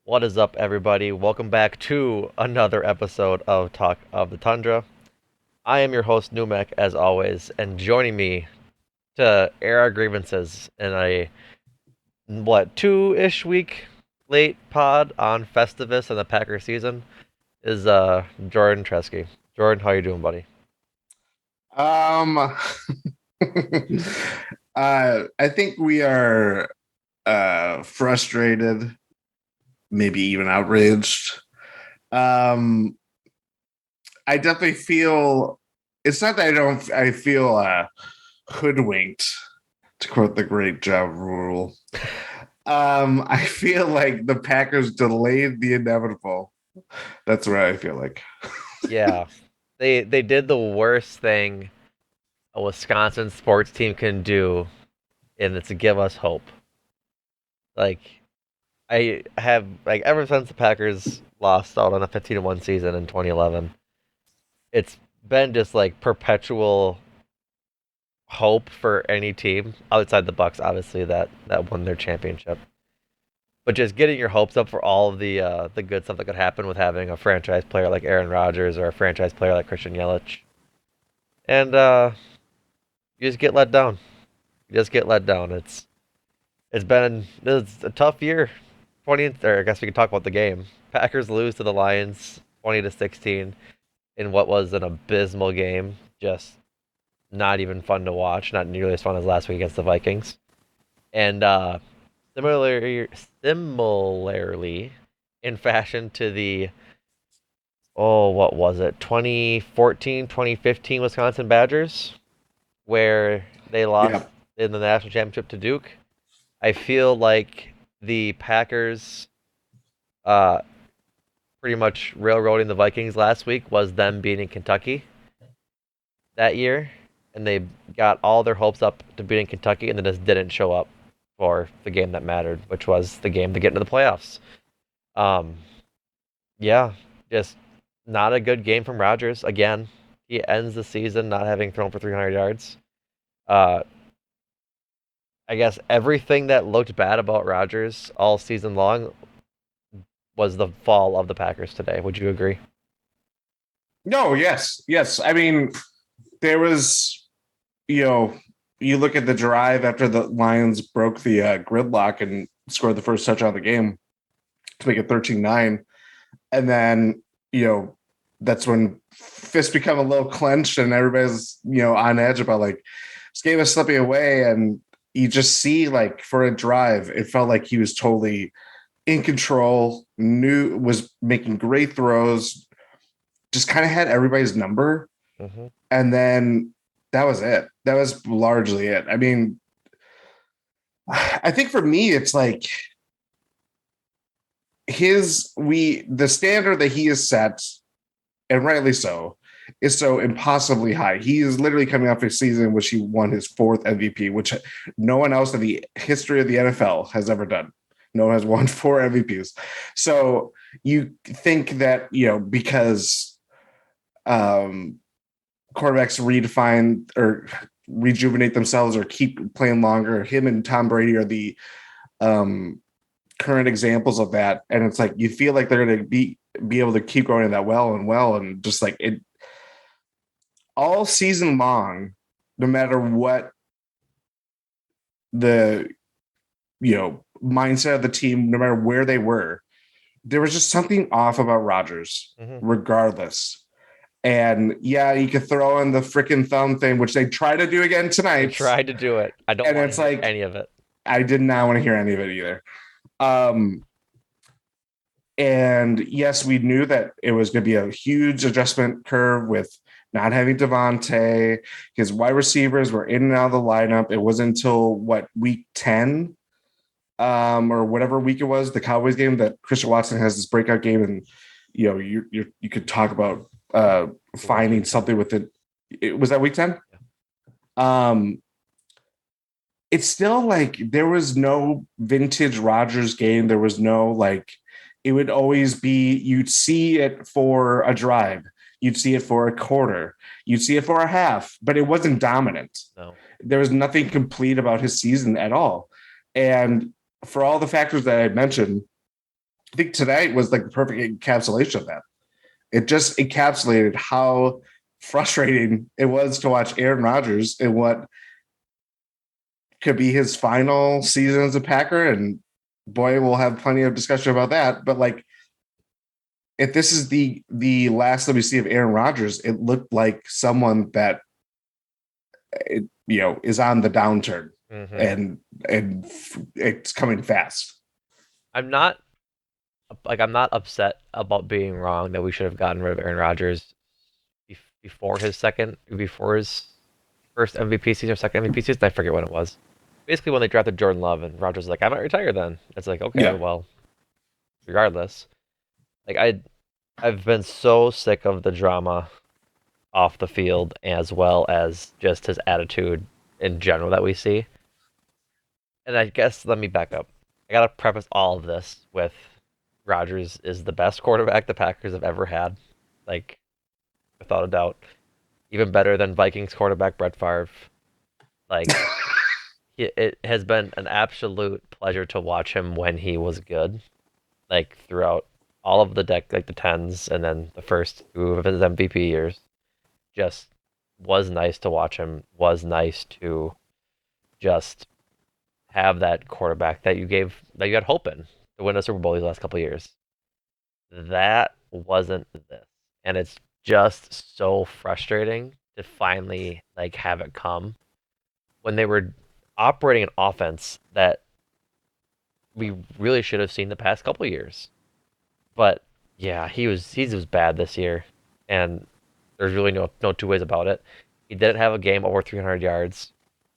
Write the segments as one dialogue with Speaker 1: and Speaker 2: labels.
Speaker 1: What is up, everybody? Welcome back to another episode of Talk of the Tundra. I am your host, Numac, as always, and joining me to air our grievances in a, two-ish week late pod on Festivus and the Packer season is Jordan Tresky. Jordan, how you doing, buddy?
Speaker 2: Um, I think we are frustrated, maybe even outraged. Um, I definitely feel it's not that I feel hoodwinked, to quote the great Ja Rule. I feel like the Packers delayed the inevitable. That's what I feel like.
Speaker 1: Yeah, they did the worst thing a Wisconsin sports team can do, and it's to give us hope. Like I have ever since the Packers lost out on a 15-1 season in 2011, it's been just like perpetual hope for any team outside the Bucks, obviously that won their championship. But just getting your hopes up for all of the good stuff that could happen with having a franchise player like Aaron Rodgers or a franchise player like Christian Yelich, and you just get let down. You just get let down. It's a tough year. 20, or I guess we can talk about the game. Packers lose to the Lions 20-16 in what was an abysmal game. Just not even fun to watch. Not nearly as fun as last week against the Vikings. And similarly, similarly in fashion to the what was it? 2014, 2015 Wisconsin Badgers, where they lost
Speaker 2: Yeah.
Speaker 1: in the national championship to Duke. I feel like the Packers uh, pretty much railroading the Vikings last week was them beating Kentucky that year, and they got all their hopes up to beating Kentucky, and then just didn't show up for the game that mattered, which was the game to get into the playoffs. Um, yeah, just not a good game from Rodgers. Again, he ends the season not having thrown for 300 yards. Uh, I guess everything that looked bad about Rodgers all season long was the fall of the Packers today. Would you agree?
Speaker 2: No, yes, yes. I mean, there was you know, you look at the drive after the Lions broke the gridlock and scored the first touchdown of the game to make it 13-9. And then, you know, that's when fists become a little clenched and everybody's, on edge about like this game is slipping away. And you just see like for a drive, it felt like he was totally in control, knew was making great throws, just kind of had everybody's number.
Speaker 1: Mm-hmm.
Speaker 2: And then that was it. That was largely it. I mean, I think for me, it's like the standard that he has set, and rightly so, is so impossibly high. He is literally coming off a season in which he won his fourth MVP, which no one else in the history of the NFL has ever done. No one has won four MVPs. So you think that, because um, quarterbacks redefine or rejuvenate themselves or keep playing longer, him and Tom Brady are the um, current examples of that. And it's like you feel like they're going to be able to keep growing that well and just like it all season long, no matter what the mindset of the team, no matter where they were, there was just something off about Rodgers,
Speaker 1: Mm-hmm.
Speaker 2: regardless. And yeah, you could throw in the freaking thumb thing, which they try to do again
Speaker 1: They
Speaker 2: tonight.
Speaker 1: tried to do it. I don't
Speaker 2: And
Speaker 1: want to
Speaker 2: it's
Speaker 1: hear
Speaker 2: like
Speaker 1: any of it.
Speaker 2: I did not want to hear any of it either. Um, And yes, we knew that it was going to be a huge adjustment curve with not having Devontae. His wide receivers were in and out of the lineup. It wasn't until week 10, or whatever week it was, the Cowboys game, that Christian Watson has this breakout game, and you could talk about
Speaker 1: It was
Speaker 2: finding
Speaker 1: week 10.
Speaker 2: something with it. It was that week 10. Um, it's still like there was no vintage Rodgers game. There was no like, it would always be, you'd see it for a drive, you'd see it for a quarter, you'd see it for a half, but it wasn't dominant.
Speaker 1: No.
Speaker 2: There was nothing complete about his season at all. And for all the factors that I mentioned, I think tonight was like the perfect encapsulation of that. It just encapsulated how frustrating it was to watch Aaron Rodgers in what could be his final season as a Packer. And boy, we'll have plenty of discussion about that. But like, if this is the last that we see of Aaron Rodgers, it looked like someone that is on the downturn,
Speaker 1: Mm-hmm.
Speaker 2: and it's coming fast.
Speaker 1: I'm not I'm not upset about being wrong that we should have gotten rid of Aaron Rodgers before his first MVP season or second MVP season. I forget when it was. Basically, when they drafted Jordan Love and Rodgers was like, "I might retire then." It's like, okay,
Speaker 2: Yeah.
Speaker 1: well, regardless, like I've been so sick of the drama off the field as well as just his attitude in general that we see. And I guess let me back up. I gotta preface all of this with Rodgers is the best quarterback the Packers have ever had, like without a doubt. Even better than Vikings quarterback Brett Favre. Like it has been an absolute pleasure to watch him when he was good, like throughout all of the like the tens and then the first two of his MVP years. Just was nice to watch him. Was nice to just have that quarterback that you had hope in to win a Super Bowl these last couple of years. That wasn't this, and it's just so frustrating to finally like have it come when they were operating an offense that we really should have seen the past couple of years. But yeah, he was bad this year, and there's really no two ways about it. He didn't have a game over 300 yards.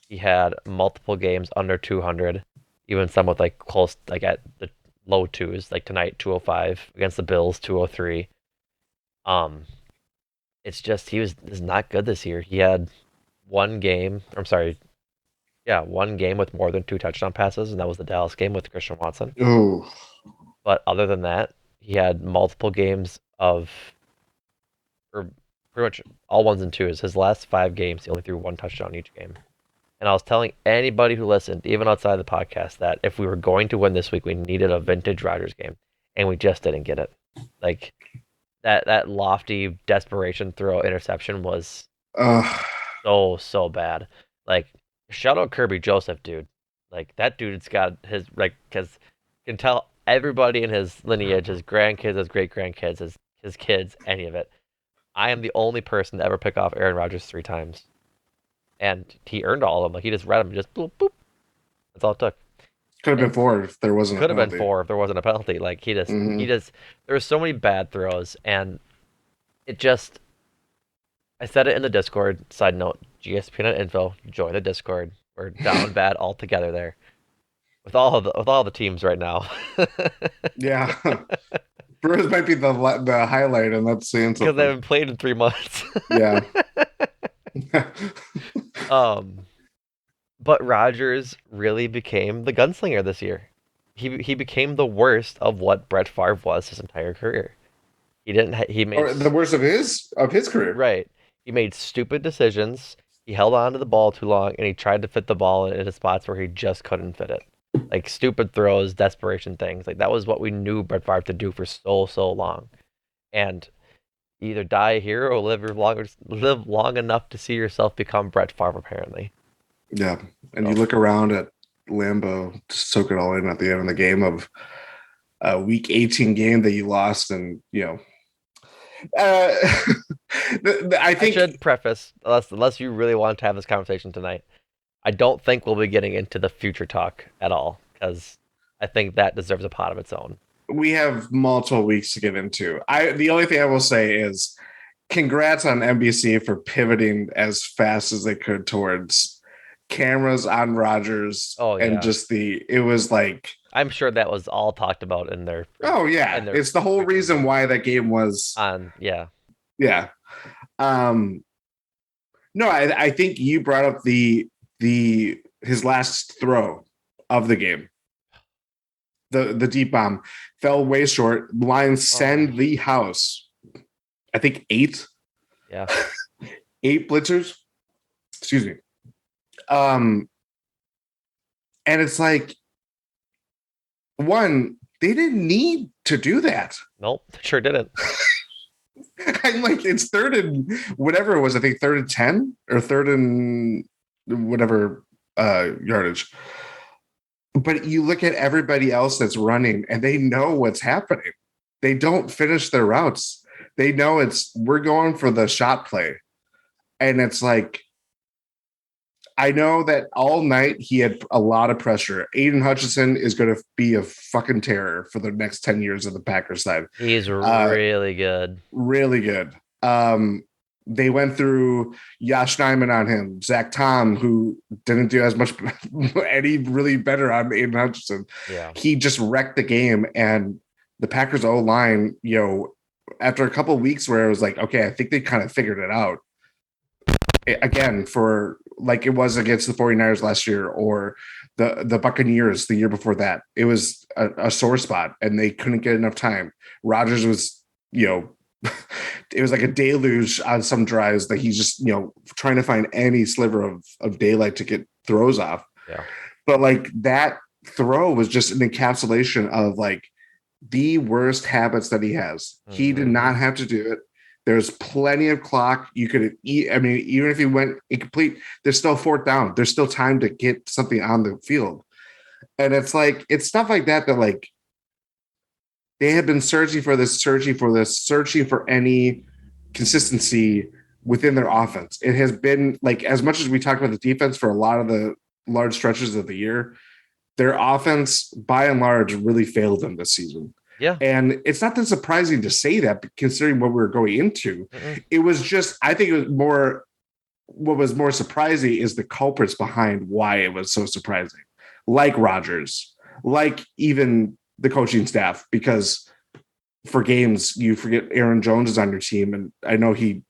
Speaker 1: He had multiple games under 200, even some with like close like at the low twos, like tonight 205 against the Bills 203. Um, it's just he is not good this year. He had one game. I'm sorry, yeah, one game with more than two touchdown passes, and that was the Dallas game with Christian Watson.
Speaker 2: Oh,
Speaker 1: But other than that, he had multiple games of, or pretty much all ones and twos. His last 5 games, he only threw one touchdown each game. And I was telling anybody who listened, even outside the podcast, that if we were going to win this week, we needed a vintage Rodgers game, and we just didn't get it. Like that lofty desperation throw interception was
Speaker 2: uh,
Speaker 1: so bad. Like shout out Kirby Joseph, dude. Like that dude's got his like because can tell everybody in his lineage, his grandkids, his great grandkids, his kids, any of it. I am the only person to ever pick off Aaron Rodgers 3 times, and he earned all of them. Like he just read them, just boop boop. That's all it took.
Speaker 2: could have been
Speaker 1: And
Speaker 2: four if there wasn't a
Speaker 1: could have been
Speaker 2: penalty.
Speaker 1: 4 if there wasn't a penalty. Like he
Speaker 2: Mm-hmm.
Speaker 1: just there were so many bad throws, and it just I said it in the Discord. Side note: GSP info. Join the Discord. We're down bad altogether there with all the teams right now.
Speaker 2: Yeah, Brewers might be the highlight, and that's saying
Speaker 1: Because they
Speaker 2: something.
Speaker 1: haven't played in 3 months.
Speaker 2: Yeah.
Speaker 1: um, but Rodgers really became the gunslinger this year. He became the worst of what Brett Favre was his entire career. He made
Speaker 2: Or the worst of his career.
Speaker 1: right. He made stupid decisions. He held on to the ball too long, and he tried to fit the ball into spots where he just couldn't fit it. Like stupid throws, desperation things. Like that was what we knew Brett Favre to do for so long. And either die a hero or live long enough to see yourself become Brett Favre. Apparently,
Speaker 2: Yeah, and you
Speaker 1: so
Speaker 2: look around at Lambeau to soak it all in at the end of the game of a Week 18 game that you lost, and uh, I
Speaker 1: I
Speaker 2: think
Speaker 1: should preface, unless you really want to have this conversation tonight, I don't think we'll be getting into the future talk at all because I think that deserves a pot of its own.
Speaker 2: we have multiple weeks to get into. The only thing I will say is congrats on NBC for pivoting as fast as they could towards cameras on Rogers,
Speaker 1: Oh
Speaker 2: and
Speaker 1: yeah,
Speaker 2: just it was like,
Speaker 1: I'm sure that was all talked about
Speaker 2: oh
Speaker 1: in
Speaker 2: yeah,
Speaker 1: their
Speaker 2: it's the whole
Speaker 1: freaking
Speaker 2: reason why that game was,
Speaker 1: on yeah.
Speaker 2: yeah. Um, no, I think you brought up the his last throw of the game. The deep bomb fell way short. Lions
Speaker 1: Oh
Speaker 2: send the house. I think
Speaker 1: yeah.
Speaker 2: eight blitzers. Excuse me. Um, and it's like, one, they didn't need to do that.
Speaker 1: Nope, sure didn't.
Speaker 2: I'm like, it's third and whatever it was. I think third and 10 or third and whatever yardage. But you look at everybody else that's running and they know what's happening. They don't finish their routes. They know we're going for the shot play. And it's like, I know that all night he had a lot of pressure. Aiden Hutchinson is going to be a fucking terror for the next 10 years of the Packers side.
Speaker 1: He's
Speaker 2: Uh,
Speaker 1: really good.
Speaker 2: really good. They went through Yash Nyman on him, Zach Tom, who didn't do as much any really better on Aiden Hutchinson.
Speaker 1: Yeah.
Speaker 2: He just wrecked the game. And the Packers O line, after a couple of weeks where it was like, okay, I think they kind of figured it out. Again, for like it was against the 49ers last year or the Buccaneers the year before that. It was a sore spot and they couldn't get enough time. Rodgers was, it was like a deluge on some drives that he's just, trying to find any sliver of daylight to get throws off.
Speaker 1: Yeah.
Speaker 2: But like that throw was just an encapsulation of like the worst habits that he has. He did not have to do it. There's plenty of clock. You could eat. I mean, even if he went incomplete, there's still fourth down. There's still time to get something on the field. And it's like, it's stuff like that like they have been searching for this, searching for any consistency within their offense. It has been like, as much as we talk about the defense for a lot of the large stretches of the year, their offense, by and large, really failed them this season.
Speaker 1: Yeah.
Speaker 2: And it's not that surprising to say that, considering what we were going into. It was just, I think it was more, what was more surprising is the culprits behind why it was so surprising, like Rodgers, like even the coaching staff, because for games, you forget Aaron Jones is on your team. And I know he,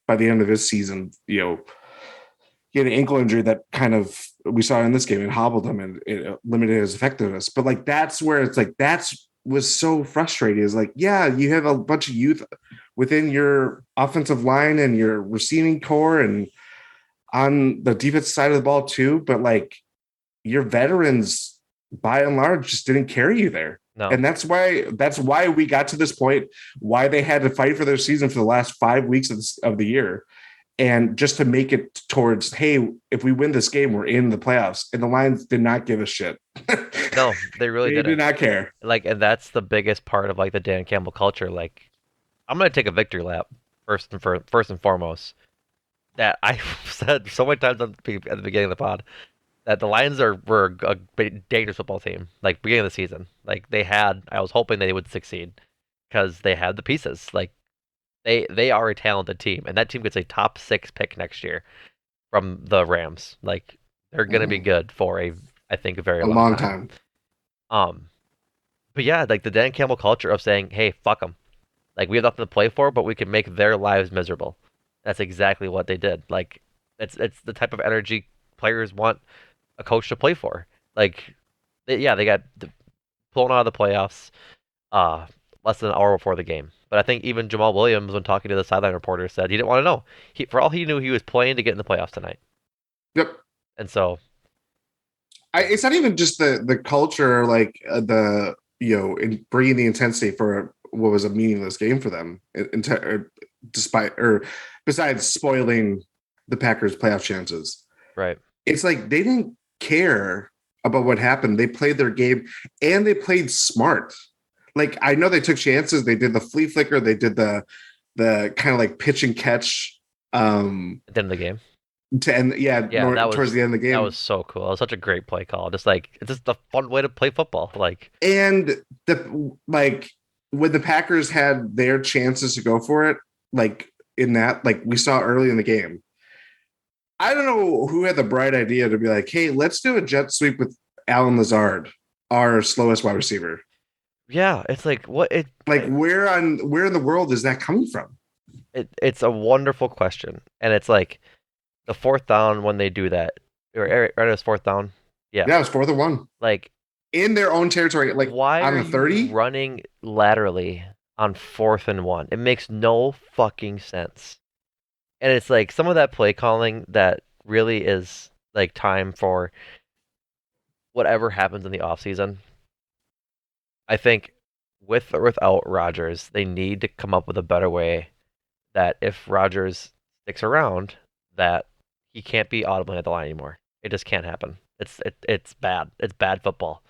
Speaker 2: by the end of his season, he had an ankle injury that kind of we saw in this game and hobbled him and it limited his effectiveness. But like, that's where it's like, that's was so frustrating is like, yeah, you have a bunch of youth within your offensive line and your receiving core and on the defense side of the ball too. But like your veterans by and large just didn't carry you there.
Speaker 1: No.
Speaker 2: And that's why we got to this point, why they had to fight for their season for the last 5 weeks of the year. And just to make it towards, hey, if we win this game, we're in the playoffs. And the Lions did not give a shit.
Speaker 1: No, they really
Speaker 2: They
Speaker 1: didn't.
Speaker 2: did not care.
Speaker 1: Like, and that's the biggest part of like the Dan Campbell culture. Like, I'm gonna take a victory lap first and foremost. That I said so many times at the beginning of the pod that the Lions were a dangerous football team. Like beginning of the season, like I was hoping they would succeed because they had the pieces. Like they are a talented team, and that team gets a top 6 pick next year from the Rams. Like they're gonna be good for I think a very
Speaker 2: A
Speaker 1: long
Speaker 2: long
Speaker 1: time.
Speaker 2: time.
Speaker 1: Um, but yeah, like the Dan Campbell culture of saying, "Hey, fuck them." Like we have nothing to play for, but we can make their lives miserable. That's exactly what they did. Like it's the type of energy players want a coach to play for. Like they got blown out of the playoffs uh less than an hour before the game. But I think even Jamal Williams, when talking to the sideline reporter, said he didn't want to know. For all he knew, he was playing to get in the playoffs tonight.
Speaker 2: Yep.
Speaker 1: And so,
Speaker 2: It's not even just the culture, like the in bringing the intensity for what was a meaningless game for them, despite or besides spoiling the Packers' playoff chances.
Speaker 1: right.
Speaker 2: It's like they didn't care about what happened. They played their game and they played smart. Like I know they took chances. They did the flea flicker. They did the kind of like pitch and catch
Speaker 1: At the end of the game.
Speaker 2: to end. Yeah,
Speaker 1: Yeah,
Speaker 2: towards the end of the
Speaker 1: that
Speaker 2: game.
Speaker 1: was so cool. It was such a great play call. Just like it's just a fun way to play football. Like
Speaker 2: And the like when the Packers had their chances to go for it, like in that, like we saw early in the game. I don't know who had the bright idea to be like, hey, let's do a jet sweep with Alan Lazard, our slowest wide receiver.
Speaker 1: yeah, it's like what
Speaker 2: Like where in the world is that coming from?
Speaker 1: it's a wonderful question. And it's like the fourth down when they do that. Right, it was fourth down. Yeah.
Speaker 2: Yeah, it was 4th and 1
Speaker 1: Like
Speaker 2: in their own territory, like
Speaker 1: why
Speaker 2: on
Speaker 1: are
Speaker 2: the
Speaker 1: you
Speaker 2: 30.
Speaker 1: running laterally on 4th and 1? It makes no fucking sense. And it's like some of that play calling that really is like time for whatever happens in the offseason. I think with or without Rodgers, they need to come up with a better way that if Rodgers sticks around, that he can't be audibly at the line anymore. It just can't happen. It's bad. It's bad football.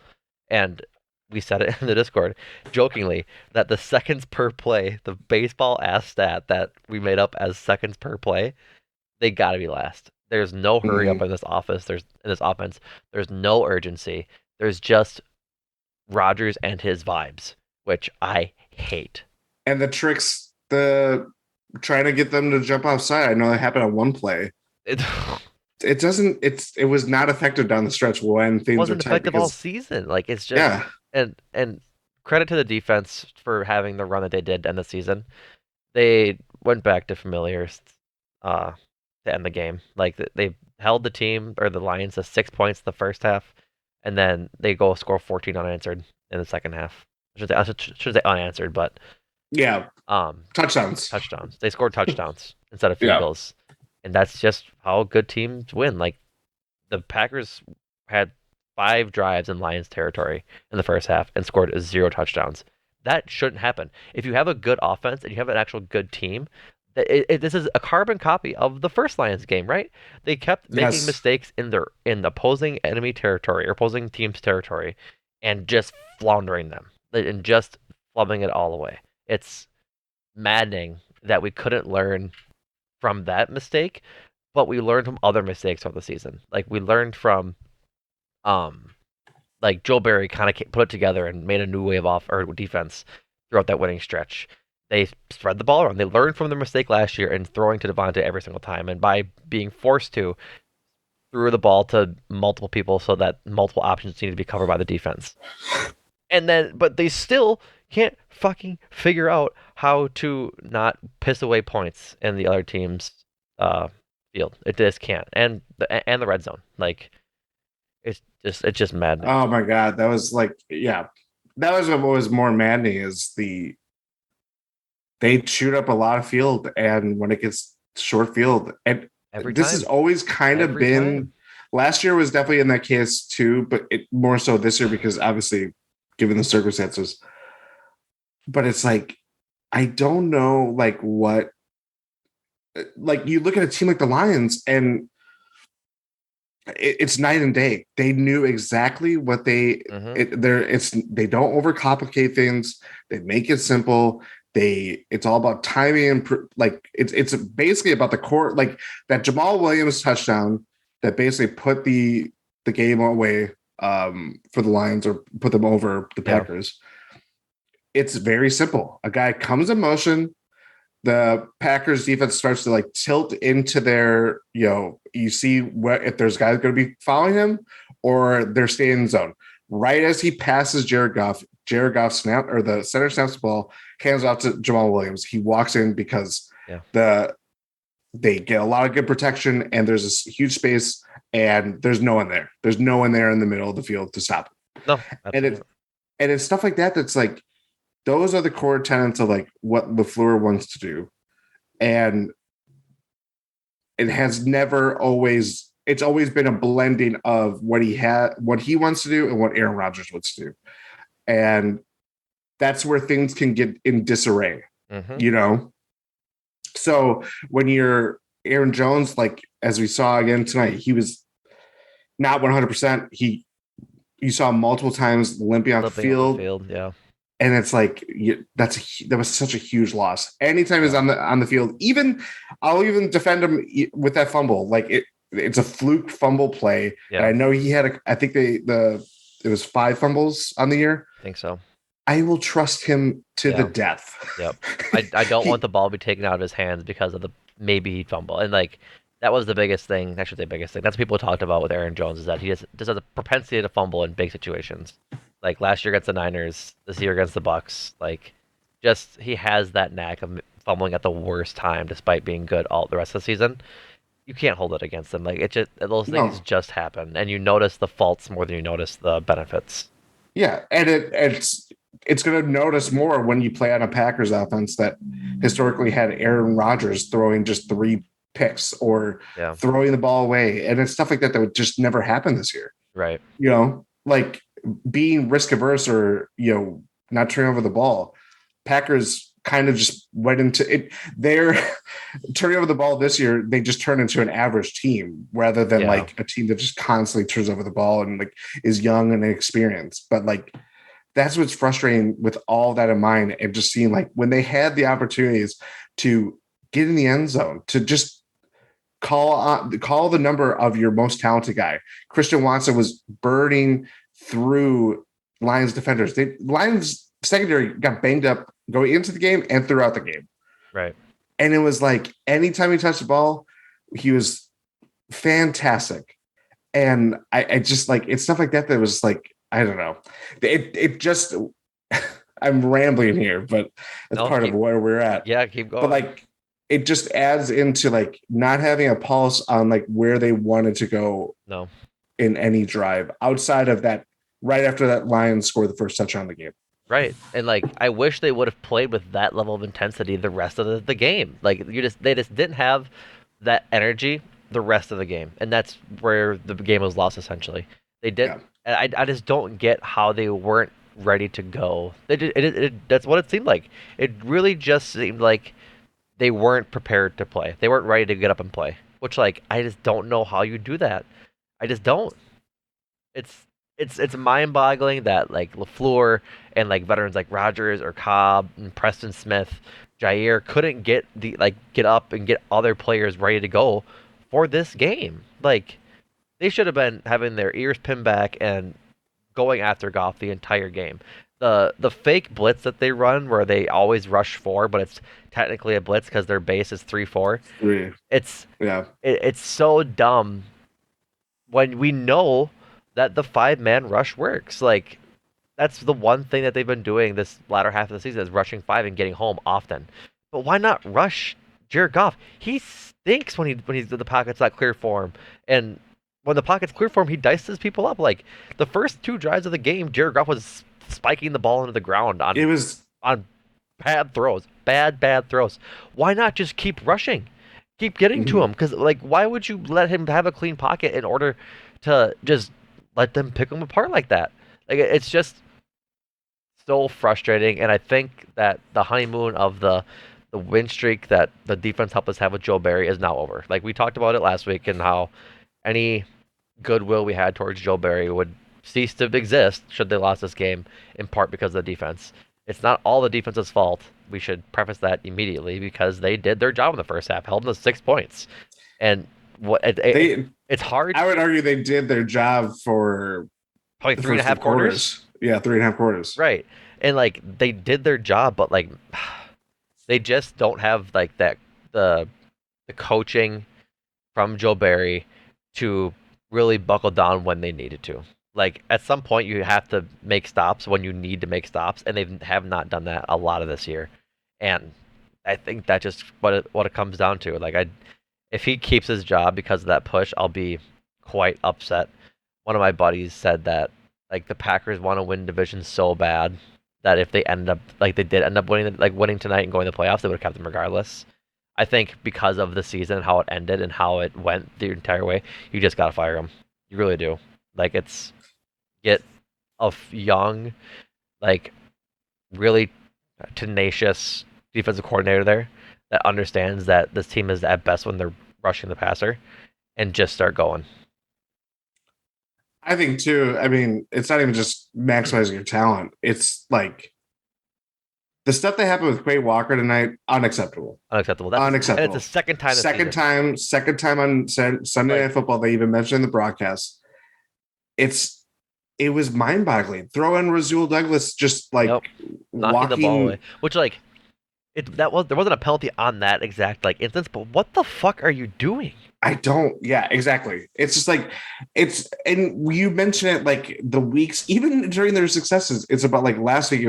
Speaker 1: And we said it in the Discord jokingly that the seconds per play, the baseball ass stat that we made up as seconds per play, they got to be last. There's no hurry up
Speaker 2: Mhm.
Speaker 1: in this office. There's in this offense. There's no urgency. There's just Rodgers and his vibes, which I hate.
Speaker 2: And the tricks, the trying to get them to jump offside. I know that happened on one play.
Speaker 1: It
Speaker 2: It doesn't. It was not effective down the stretch when things are
Speaker 1: wasn't
Speaker 2: tight
Speaker 1: effective all
Speaker 2: because
Speaker 1: season. Like it's just
Speaker 2: yeah,
Speaker 1: and credit to the defense for having the run that they did to end the season. They went back to familiars uh, to end the game. Like they held the team or the Lions to 6 points the first half, and then they go score 14 unanswered in the second half. I should say unanswered, but
Speaker 2: yeah,
Speaker 1: um,
Speaker 2: touchdowns.
Speaker 1: touchdowns. They scored touchdowns instead of field
Speaker 2: Yeah.
Speaker 1: goals, and that's just how good teams win. Like the Packers had 5 drives in Lions territory in the first half and scored 0 touchdowns. That shouldn't happen. If you have a good offense and you have an actual good team, this is a carbon copy of the first Lions game, right? They kept making
Speaker 2: Yes.
Speaker 1: mistakes in the opposing enemy territory or opposing team's territory, and just floundering them and just flubbing it all away. It's maddening that we couldn't learn from that mistake, but we learned from other mistakes throughout the season. Like we learned from um like Joe Barry kind of put it together and made a new way of off or defense throughout that winning stretch. They spread the ball around. They learned from their mistake last year and throwing to Devontae every single time, and by being forced to threw the ball to multiple people so that multiple options need to be covered by the defense. And then, but they still can't fucking figure out how to not piss away points in the other team's uh, field. It just can't, and the red zone. Like it's just maddening.
Speaker 2: Oh my god, that was like yeah, that was what was more maddening is they shoot up a lot of field, and when it gets short field, and
Speaker 1: Every
Speaker 2: this has
Speaker 1: time,
Speaker 2: always kind of
Speaker 1: every time.
Speaker 2: been. Last year was definitely in that case too, but it more so this year because obviously, given the circumstances. But it's like I don't know, like what, like you look at a team like the Lions, and it's night and day. They knew exactly what
Speaker 1: Hmm.
Speaker 2: they don't overcomplicate things. They make it simple. It's all about timing and like it's basically about the core, like that Jamal Williams touchdown that basically put the game away for the Lions or put them over the
Speaker 1: Yeah.
Speaker 2: Packers. It's very simple. A guy comes in motion, the Packers defense starts to like tilt into their, you see what if there's guys going to be following him or they're staying in zone. Right as he passes Jared Goff snap or the center snaps the ball, hands off to Jamal Williams. He walks in because
Speaker 1: Yeah.
Speaker 2: the they get a lot of good protection and there's this huge space and there's no one there. There's no one there in the middle of the field to stop him.
Speaker 1: No,
Speaker 2: And
Speaker 1: absolutely.
Speaker 2: it's stuff like that that's like those are the core tenets of like what LaFleur wants to do. And it has never always it's always been a blending of what he wants to do and what Aaron Rodgers wants to do. And that's where things can get in disarray,
Speaker 1: Hmm.
Speaker 2: you know? So when you're Aaron Jones, like as we saw again tonight, he was not 100%. You saw him multiple times limping off the
Speaker 1: Flipping off the
Speaker 2: field.
Speaker 1: field. Yeah.
Speaker 2: And it's like that was such a huge loss. Anytime he's
Speaker 1: Yeah.
Speaker 2: on the field, even I'll even defend him with that fumble. Like it's a fluke fumble play, and
Speaker 1: Yeah.
Speaker 2: I know he had I think it was 5 fumbles on the year.
Speaker 1: I think so.
Speaker 2: I will trust him to the
Speaker 1: Yeah.
Speaker 2: death.
Speaker 1: Yep. I don't want
Speaker 2: he
Speaker 1: the ball to be taken out of his hands because of the maybe he'd fumble. And like that was the biggest thing. I should say biggest thing. That's what people talked about with Aaron Jones is that he just has a propensity to fumble in big situations. Like last year against the Niners, this year against the Bucks. Like just he has that knack of fumbling at the worst time despite being good all the rest of the season. You can't hold it against him. Like it just those things
Speaker 2: no,
Speaker 1: just happen and you notice the faults more than you notice the benefits.
Speaker 2: yeah, and it's going to notice more when you play on a Packers offense that historically had Aaron Rodgers throwing just 3 picks or
Speaker 1: Yeah.
Speaker 2: throwing the ball away, and it's stuff like that that would just never happen this year.
Speaker 1: Right.
Speaker 2: Like being risk averse or not turning over the ball. Packers kind of just went into it. They're turning over the ball this year. They just turned into an average team rather than
Speaker 1: Yeah.
Speaker 2: like a team that just constantly turns over the ball and like is young and inexperienced. But like that's what's frustrating with all that in mind, and just seeing like when they had the opportunities to get in the end zone, to just call the number of your most talented guy. Christian Watson was burning through Lions defenders. Lions secondary got banged up going into the game and throughout the game.
Speaker 1: Right.
Speaker 2: And it was like anytime he touched the ball, he was fantastic. And I just like it's stuff like that that was like, I don't know. It just I'm rambling here, but that's
Speaker 1: No,
Speaker 2: part of
Speaker 1: keep
Speaker 2: where we're at.
Speaker 1: yeah, keep
Speaker 2: But
Speaker 1: going.
Speaker 2: like it just adds into like not having a pulse on like where they wanted to go
Speaker 1: No.
Speaker 2: in any drive outside of that right after that Lions scored the first touchdown of the game.
Speaker 1: Right. And like I wish they would have played with that level of intensity the rest of the game. Like they just didn't have that energy the rest of the game. And that's where the game was lost essentially. They
Speaker 2: Yeah.
Speaker 1: didn't and I just don't get how they weren't ready to go. That's what it seemed like. It really just seemed like they weren't prepared to play. They weren't ready to get up and play. Which like I just don't know how you do that. I just don't. It's it's mind-boggling that like Lafleur and like veterans like Rodgers or Cobb and Preston Smith, Jair couldn't get up and get other players ready to go for this game. Like they should have been having their ears pinned back and going after Goff the entire game. The fake blitz that they run where they always rush four, but it's technically a blitz because their base is 3-4.
Speaker 2: Three.
Speaker 1: It's
Speaker 2: Yeah.
Speaker 1: it's so dumb when we know that the 5-man rush works. Like that's the one thing that they've been doing this latter half of the season is rushing five and getting home often. But why not rush Jared Goff? He stinks when he's the pocket's not clear for him, and when the pocket's clear for him, he dices people up. Like the first two drives of the game, Jared Goff was spiking the ball into the ground
Speaker 2: It was
Speaker 1: on bad throws, bad throws. Why not just keep rushing? Keep getting to
Speaker 2: mhm.
Speaker 1: him because like why would you let him have a clean pocket in order to just let them pick him apart like that? Like it's just so frustrating, and I think that the honeymoon of the win streak that the defense helped us have with Joe Barry is now over. Like we talked about it last week, and how any goodwill we had towards Joe Barry would cease to exist should they lost this game, in part because of the defense. It's not all the defense's fault. We should preface that immediately because they did their job in the first half, held them to 6 points, and what
Speaker 2: they
Speaker 1: it's hard.
Speaker 2: I would argue they did their job for
Speaker 1: Probably
Speaker 2: the
Speaker 1: three and a
Speaker 2: first three
Speaker 1: half quarters,
Speaker 2: quarters. Yeah, 3.5 quarters.
Speaker 1: right? And like they did their job, but like they just don't have like the the coaching from Joe Barry to really buckle down when they needed to. Like at some point you have to make stops when you need to make stops, and they have not done that a lot of this year. And I think that just what it comes down to. Like if he keeps his job because of that push, I'll be quite upset. One of my buddies said that like the Packers want to win division so bad that if they end up like they did end up winning tonight and going to the playoffs, they would have kept them regardless. I think because of the season, how it ended and how it went the entire way, you just gotta fire him. You really do. Like it's get a young, like really tenacious defensive coordinator there that understands that this team is at best when they're rushing the passer, and just start going.
Speaker 2: I think too. I mean, it's not even just maximizing your talent. It's like the stuff that happened with Quay Walker tonight, unacceptable.
Speaker 1: Unacceptable. And it's the
Speaker 2: Unacceptable.
Speaker 1: second time this season.
Speaker 2: Second time on Sunday
Speaker 1: Like
Speaker 2: Night Football. They even mentioned in the broadcast. It's it was mind boggling. Throw in Rasul Douglas just
Speaker 1: yep,
Speaker 2: like
Speaker 1: knocking the ball away.
Speaker 2: walking.
Speaker 1: Which like there wasn't a penalty on that exact like instance, but what the fuck are you doing?
Speaker 2: I don't. Yeah, exactly. It's just like it's and you mention it like the weeks, even during their successes. It's about like last week.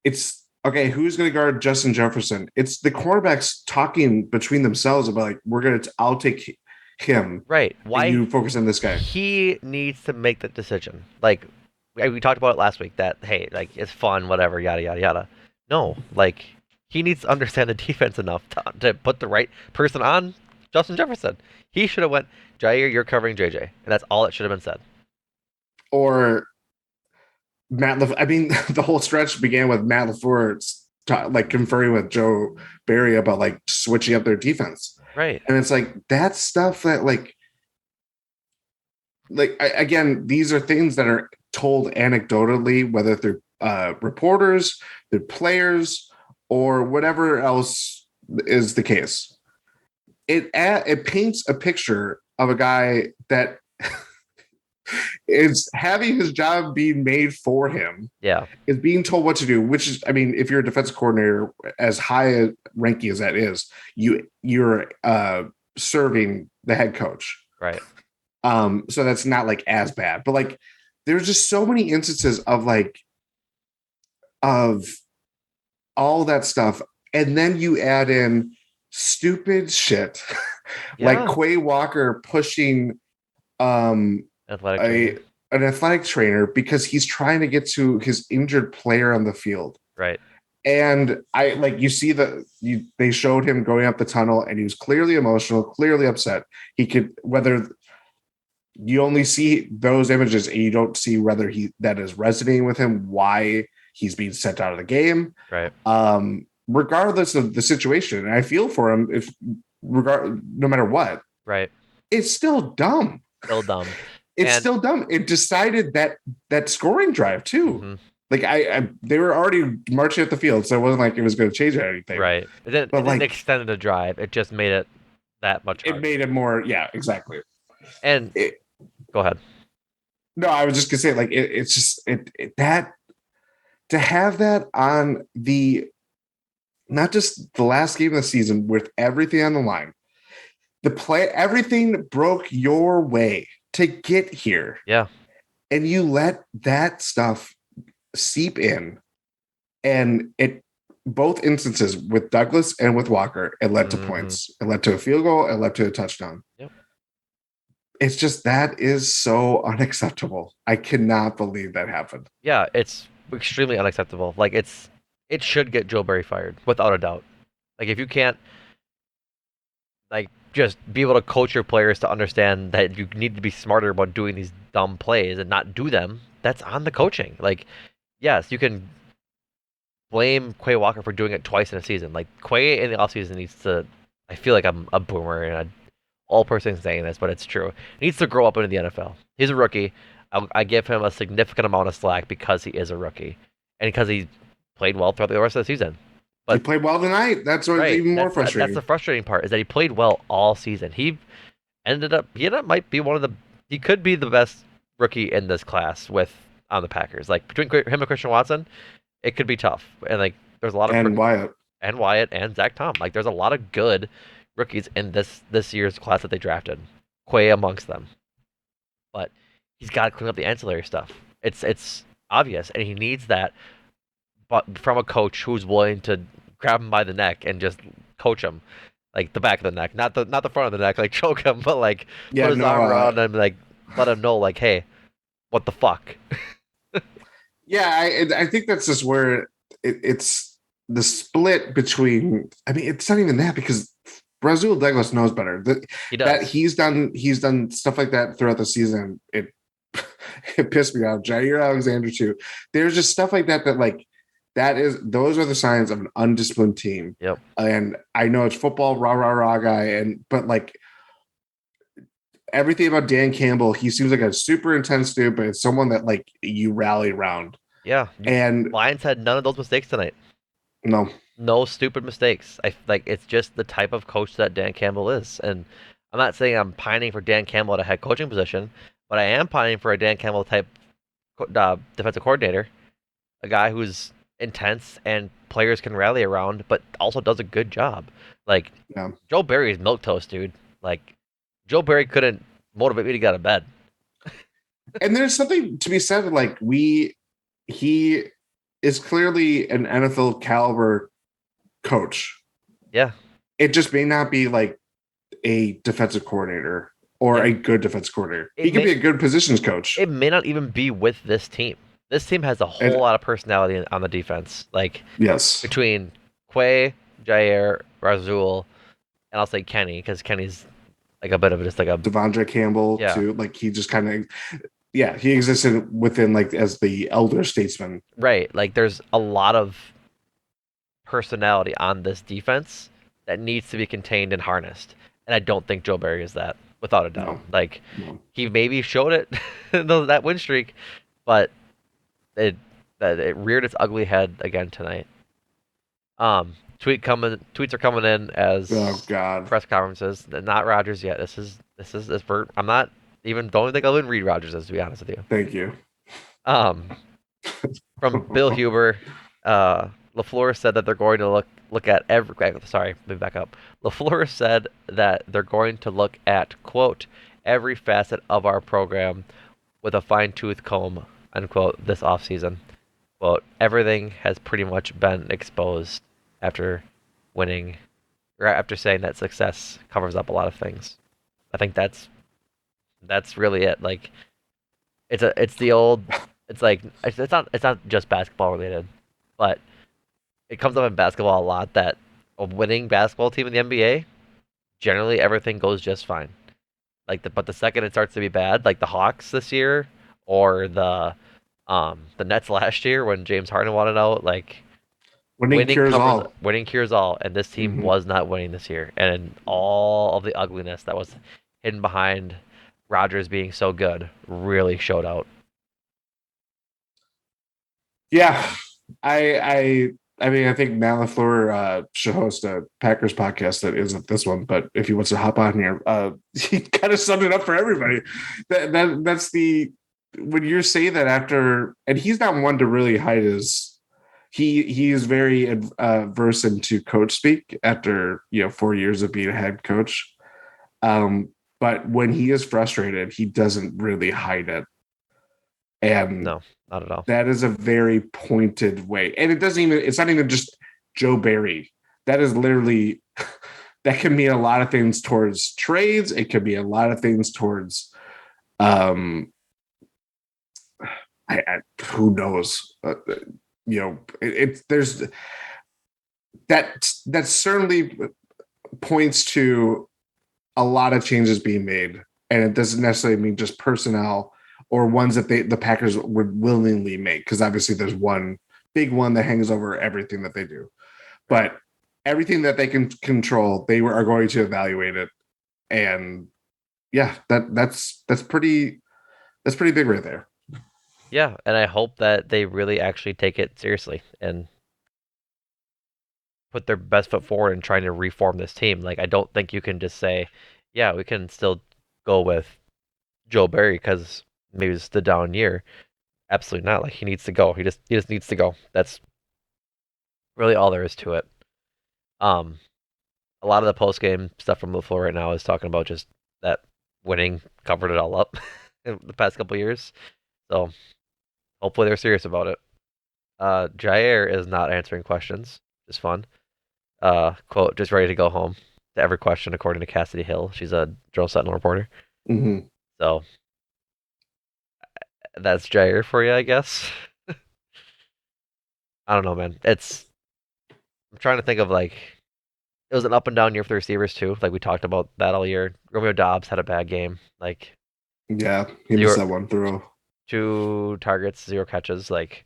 Speaker 2: It's okay. Who's going to guard Justin Jefferson? It's the quarterbacks talking between themselves about like I'll take him,
Speaker 1: Right.
Speaker 2: and
Speaker 1: Why
Speaker 2: you focus on this guy.
Speaker 1: he needs to make that decision. Like we talked about it last week that hey, like it's fun, whatever, yada yada yada. No, like he needs to understand the defense enough to put the right person on Justin Jefferson. He should have went, Jair, you're covering JJ, and that's all it should have been said.
Speaker 2: Or I mean, the whole stretch began with Matt LaFleur like conferring with Joe Barry about like switching up their defense,
Speaker 1: Right.
Speaker 2: and it's like that's stuff that again, these are things that are told anecdotally, whether through reporters, through players, or whatever else is the case. It paints a picture of a guy that is having his job being made for him,
Speaker 1: Yeah.
Speaker 2: is being told what to do, which is, I mean, if you're a defensive coordinator, as high a ranking as that is, you're serving the head coach.
Speaker 1: Right.
Speaker 2: So that's not like as bad, but like there's just so many instances of all that stuff, and then you add in stupid shit like
Speaker 1: Yeah.
Speaker 2: Quay Walker pushing um
Speaker 1: Athletic
Speaker 2: a
Speaker 1: trainer.
Speaker 2: an athletic trainer because he's trying to get to his injured player on the field.
Speaker 1: Right.
Speaker 2: And I like you see they showed him going up the tunnel and he was clearly emotional, clearly upset. He could whether you only see those images and you don't see whether he that is resonating with him, why he's being sent out of the game.
Speaker 1: Right.
Speaker 2: Regardless of the situation. And I feel for him if no matter what,
Speaker 1: Right.
Speaker 2: it's still dumb.
Speaker 1: Still dumb.
Speaker 2: It's
Speaker 1: And
Speaker 2: still dumb. It decided that scoring drive too.
Speaker 1: hmm
Speaker 2: Like they were already marching at the field, so it wasn't like it was going to change anything.
Speaker 1: right.
Speaker 2: But
Speaker 1: It didn't
Speaker 2: like
Speaker 1: extend the drive. It just made it that much
Speaker 2: it
Speaker 1: harder.
Speaker 2: made it more, yeah, exactly.
Speaker 1: And
Speaker 2: It,
Speaker 1: go ahead.
Speaker 2: no, I was just gonna say like it's just that to have that on the not just the last game of the season with everything on the line, everything broke your way to get here,
Speaker 1: Yeah.
Speaker 2: and you let that stuff seep in, and it both instances with Douglas and with Walker, it led to
Speaker 1: hmm
Speaker 2: points. It led to a field goal. It led to a touchdown.
Speaker 1: Yep.
Speaker 2: It's just that is so unacceptable. I cannot believe that happened.
Speaker 1: Yeah, it's extremely unacceptable. Like it should get Joe Barry fired without a doubt. Like if you can't like just be able to coach your players to understand that you need to be smarter about doing these dumb plays and not do them, that's on the coaching. Like yes, you can blame Quay Walker for doing it twice in a season. Like Quay in the offseason needs to I feel like I'm a boomer and a all person saying this, but it's true. He needs to grow up into the NFL. He's a rookie. I give him a significant amount of slack because he is a rookie and because he played well throughout the rest of the season.
Speaker 2: He
Speaker 1: But
Speaker 2: played well tonight. That's what's
Speaker 1: right,
Speaker 2: even more
Speaker 1: that's
Speaker 2: frustrating.
Speaker 1: the frustrating part is that he played well all season. He ended up might be one of the he could be the best rookie in this class with on the Packers. Like between him and Christian Watson, it could be tough. And like there's a lot of
Speaker 2: And Wyatt.
Speaker 1: and Wyatt and Zach Tom. Like there's a lot of good rookies in this year's class that they drafted. Quay amongst them. But he's got to clean up the ancillary stuff. It's obvious, and he needs that, but from a coach who's willing to grab him by the neck and just coach him, like the back of the neck, not the front of the neck, like choke him, but like
Speaker 2: Yeah,
Speaker 1: put his
Speaker 2: no,
Speaker 1: arm around him, like let him know, like, hey, what the fuck?
Speaker 2: yeah, I think that's just where it's the split between. I mean, it's not even that because Brazil Douglas knows better.
Speaker 1: He
Speaker 2: That
Speaker 1: does.
Speaker 2: he's done stuff like that throughout the season. It pissed me off. Jair Alexander too. There's just stuff like that like those are the signs of an undisciplined team.
Speaker 1: Yep.
Speaker 2: And I know it's football, rah rah rah guy, but like everything about Dan Campbell, he seems like a super intense dude, but it's someone that like you rally around.
Speaker 1: Yeah.
Speaker 2: And
Speaker 1: Lions had none of those mistakes tonight.
Speaker 2: no,
Speaker 1: No stupid mistakes. I like it's just the type of coach that Dan Campbell is, and I'm not saying I'm pining for Dan Campbell at a head coaching position, but I am pining for a Dan Campbell type defensive coordinator, a guy who's intense and players can rally around, but also does a good job. Like
Speaker 2: yeah.
Speaker 1: Joe Barry is milk toast, dude. Like Joe Barry couldn't motivate me to get out of bed.
Speaker 2: And there's something to be said like he is clearly an NFL caliber coach.
Speaker 1: Yeah,
Speaker 2: It just may not be like a defensive coordinator or
Speaker 1: yeah.
Speaker 2: a good defensive coordinator.
Speaker 1: It
Speaker 2: He could
Speaker 1: may
Speaker 2: be a good positions coach.
Speaker 1: it may not even be with this team. This team has a whole
Speaker 2: And
Speaker 1: lot of personality on the defense. Like
Speaker 2: yes,
Speaker 1: between Quay, Jair, Razul, and I'll say Kenny because Kenny's like a bit of just like a
Speaker 2: Devondre Campbell
Speaker 1: yeah.
Speaker 2: too. Like he just kind of Yeah, he existed within like as the elder statesman.
Speaker 1: Right. Like there's a lot of personality on this defense that needs to be contained and harnessed. And I don't think Joe Barry is that, without a doubt.
Speaker 2: No,
Speaker 1: Like
Speaker 2: no.
Speaker 1: he maybe showed it in that win streak, but it it reared its ugly head again tonight. Tweets are coming in
Speaker 2: Oh
Speaker 1: as
Speaker 2: God,
Speaker 1: press conferences. Not Rogers yet. This for I'm not even don't even think I'll even read Rogers to be honest with you.
Speaker 2: thank you.
Speaker 1: Um, from Bill Huber, LaFleur said that they're going to look at every. Sorry, let me back up. LaFleur said that they're going to look at quote every facet of our program with a fine tooth comb unquote this offseason. Quote everything has pretty much been exposed after winning or after saying that success covers up a lot of things. I think that's really it. Like it's the old it's like it's not just basketball related, but it comes up in basketball a lot that a winning basketball team in the NBA generally everything goes just fine. But the second it starts to be bad, like the Hawks this year or the Nets last year when James Harden wanted out, like
Speaker 2: Winning cures all.
Speaker 1: winning cures all, and this team
Speaker 2: Hmm.
Speaker 1: was not winning this year, and all of the ugliness that was hidden behind Rodgers being so good really showed out.
Speaker 2: Yeah, I mean, I think Matt LaFleur should host a Packers podcast that isn't this one, but if he wants to hop on here, he kind of summed it up for everybody. That's the when you're saying that after, and he's not one to really hide his. He is very versed into coach speak after 4 years of being a head coach. Um, but when he is frustrated, he doesn't really hide it, and
Speaker 1: No, not at all.
Speaker 2: that is a very pointed way. And it's not even just Joe Barry. That is literally, that can mean a lot of things towards trades. It could be a lot of things towards, um, who knows? There's that certainly points to a lot of changes being made. And it doesn't necessarily mean just personnel or ones that the Packers would willingly make, because obviously there's one big one that hangs over everything that they do.
Speaker 1: Right.
Speaker 2: But everything that they can control, are going to evaluate it. And yeah, that's pretty big right there.
Speaker 1: Yeah, and I hope that they really actually take it seriously and put their best foot forward in trying to reform this team. Like I don't think you can just say, yeah, we can still go with Joe Barry because maybe it's the down year. Absolutely not. Like he needs to go. He just needs to go. That's really all there is to it. Um, a lot of the post game stuff from LaFleur right now is talking about just that winning covered it all up in the past couple years. So hopefully they're serious about it. Jair is not answering questions. Just fun. Quote, just ready to go home to every question, according to Cassidy Hill. She's a Journal Sentinel reporter.
Speaker 2: Mm-hmm.
Speaker 1: So that's Jair for you, I guess. I don't know, man. I'm trying to think of like it was an up and down year for the receivers too. Like we talked about that all year. Romeo Dobbs had a bad game. Like
Speaker 2: Yeah, he missed
Speaker 1: zero,
Speaker 2: that one throw.
Speaker 1: 2 targets, 0 catches. Like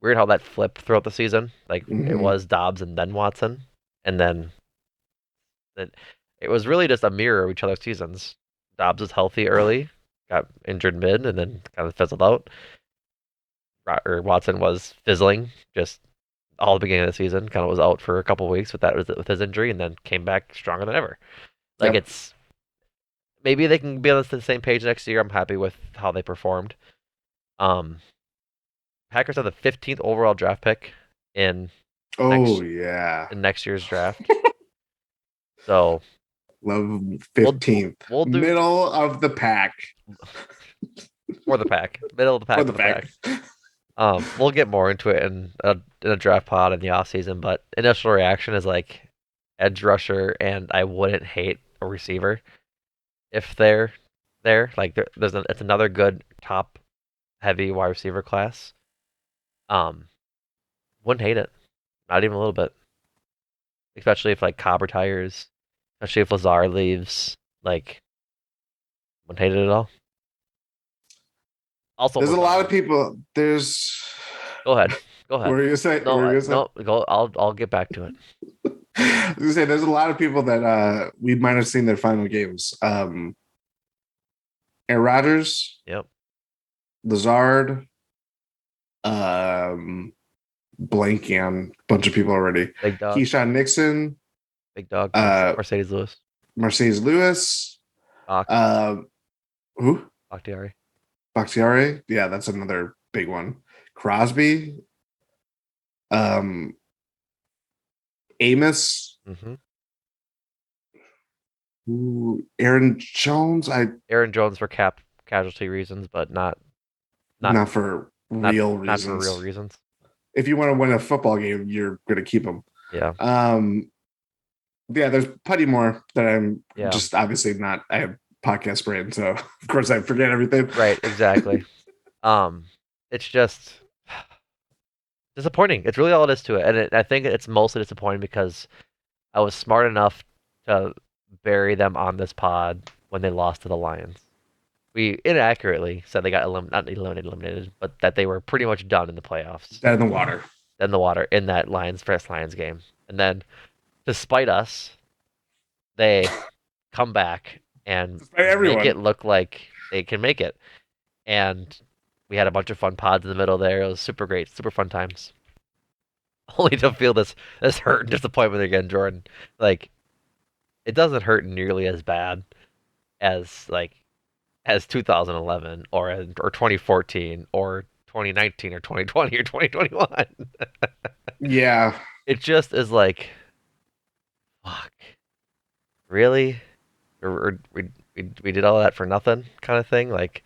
Speaker 1: weird how that flipped throughout the season. Like it
Speaker 2: Mm-hmm.
Speaker 1: was Dobbs and then Watson, and then it was really just a mirror of each other's seasons. Dobbs was healthy early, got injured mid, and then kind of fizzled out. Or Watson was fizzling just all the beginning of the season. Kind of was out for a couple of weeks with his injury, and then came back stronger than ever. Like
Speaker 2: Yep.
Speaker 1: it's maybe they can be on the same page next year. I'm happy with how they performed. Um, Packers have the 15th overall draft pick in
Speaker 2: Oh
Speaker 1: next
Speaker 2: yeah.
Speaker 1: next year's draft. So
Speaker 2: Love
Speaker 1: we'll
Speaker 2: 15th.
Speaker 1: we'll do
Speaker 2: Middle of the pack.
Speaker 1: for the pack, middle of the
Speaker 2: For
Speaker 1: pack
Speaker 2: the
Speaker 1: for the
Speaker 2: pack.
Speaker 1: pack. We'll get more into it in a draft pod in the off season, but initial reaction is like edge rusher, and I wouldn't hate a receiver if they're there. Like it's another good top heavy wide receiver class. Um, wouldn't hate it, not even a little bit. Especially if like Cobb retires, especially if Lazard leaves. Like, wouldn't hate it at all. Also
Speaker 2: There's a lot of
Speaker 1: Lazard.
Speaker 2: people. There's.
Speaker 1: Go ahead. Go
Speaker 2: What
Speaker 1: ahead.
Speaker 2: were you gonna say? What were
Speaker 1: No,
Speaker 2: you gonna say?
Speaker 1: no. Go. I'll get back to it.
Speaker 2: I was gonna say there's a lot of people that we might have seen their final games. Aaron Rodgers,
Speaker 1: Yep.
Speaker 2: Lazard, um, blanking on a bunch of people already.
Speaker 1: Big dog.
Speaker 2: Keyshawn Nixon,
Speaker 1: Big dog.
Speaker 2: uh,
Speaker 1: Mercedes Lewis.
Speaker 2: Mercedes Lewis,
Speaker 1: Ock.
Speaker 2: uh, who?
Speaker 1: Bakhtiari.
Speaker 2: Bakhtiari. Yeah, that's another big one. Crosby, um, Amos,
Speaker 1: Mm-hmm.
Speaker 2: Aaron Jones. I
Speaker 1: Aaron Jones for cap casualty reasons, but not
Speaker 2: not for
Speaker 1: not
Speaker 2: real
Speaker 1: not for real
Speaker 2: reasons.
Speaker 1: reasons.
Speaker 2: If you want to win a football game, you're going to keep him.
Speaker 1: Yeah.
Speaker 2: Yeah, there's plenty more that I'm
Speaker 1: Yeah.
Speaker 2: just obviously not. I have podcast brain, so of course I forget everything.
Speaker 1: Right. Exactly. Um, it's just disappointing. It's really all it is to it, and I think it's mostly disappointing because I was smart enough to bury them on this pod when they lost to the Lions. We inaccurately said they got not eliminated, but that they were pretty much done in the playoffs.
Speaker 2: Dead in the water.
Speaker 1: In the water in that Lions game, and then despite us, they come back and
Speaker 2: Despite
Speaker 1: make
Speaker 2: everyone.
Speaker 1: it look like they can make it. And we had a bunch of fun pods in the middle there. It was super great, super fun times. Only to feel this hurt and disappointment again, Jordan. Like it doesn't hurt nearly as bad as as 2011 or 2014 or 2019 or 2020 or 2021.
Speaker 2: Yeah,
Speaker 1: It just is like, fuck, really? We did all that for nothing, kind of thing. Like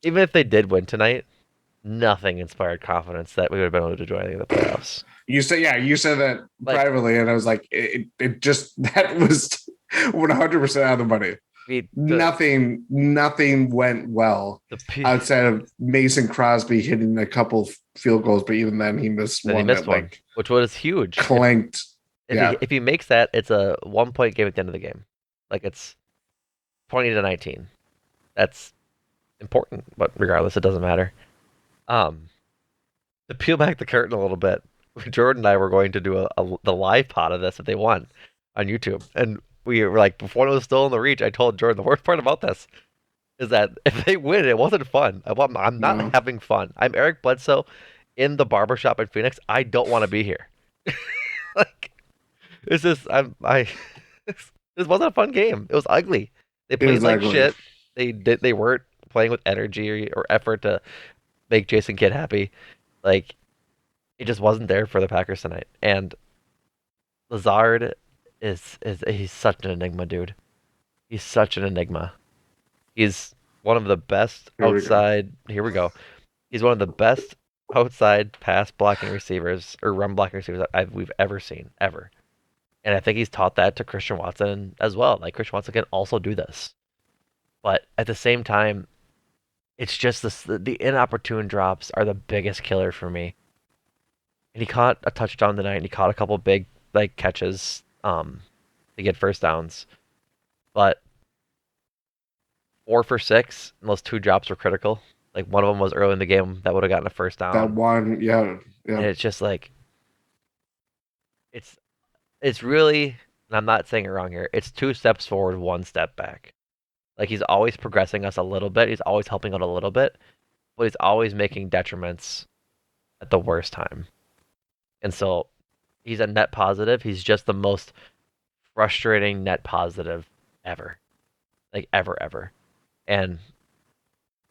Speaker 1: even if they did win tonight, nothing inspired confidence that we would have been able to do anything in the playoffs.
Speaker 2: you said that
Speaker 1: Like
Speaker 2: privately, and I was like, it just that was 100% out of the money.
Speaker 1: we
Speaker 2: Nothing went well
Speaker 1: the P
Speaker 2: outside of Mason Crosby hitting a couple field goals, but even then he missed
Speaker 1: then he
Speaker 2: one
Speaker 1: missed
Speaker 2: that
Speaker 1: one,
Speaker 2: like
Speaker 1: which was huge.
Speaker 2: clanked. Yeah,
Speaker 1: If he makes that, it's a 1 point game at the end of the game. Like it's 20-19. That's important, but regardless, it doesn't matter. Um, to peel back the curtain a little bit, Jordan and I were going to do the live pod of this if they won on YouTube, and we were like, before it was still in the reach, I told Jordan the worst part about this is that if they win, it wasn't fun. I'm not
Speaker 2: no,
Speaker 1: having fun. I'm Eric Bledsoe in the barbershop in Phoenix. I don't want to be here. Like, it's just I. This wasn't a fun game. It was ugly. They
Speaker 2: it
Speaker 1: played
Speaker 2: was
Speaker 1: like
Speaker 2: ugly.
Speaker 1: shit. They weren't playing with energy or effort to make Jason Kidd happy. Like it just wasn't there for the Packers tonight. And Lazard is he's such an enigma, dude. He's such an enigma. He's one of the best
Speaker 2: Here we go.
Speaker 1: outside. Here we go. He's one of the best outside pass blocking receivers or run blocking receivers that we've ever seen ever. And I think he's taught that to Christian Watson as well. Like Christian Watson can also do this, but at the same time, it's just the inopportune drops are the biggest killer for me. And he caught a touchdown tonight, and he caught a couple big like catches to get first downs, but 4 for 6, and those two drops were critical. Like one of them was early in the game that would have gotten a first
Speaker 2: That
Speaker 1: down,
Speaker 2: one, yeah,
Speaker 1: and
Speaker 2: yeah.
Speaker 1: it's just like it's it's really. And I'm not saying it wrong here. It's 2 steps forward, 1 step back. Like he's always progressing us a little bit. He's always helping out a little bit, but he's always making detriments at the worst time. And so he's a net positive. He's just the most frustrating net positive ever. Like ever. And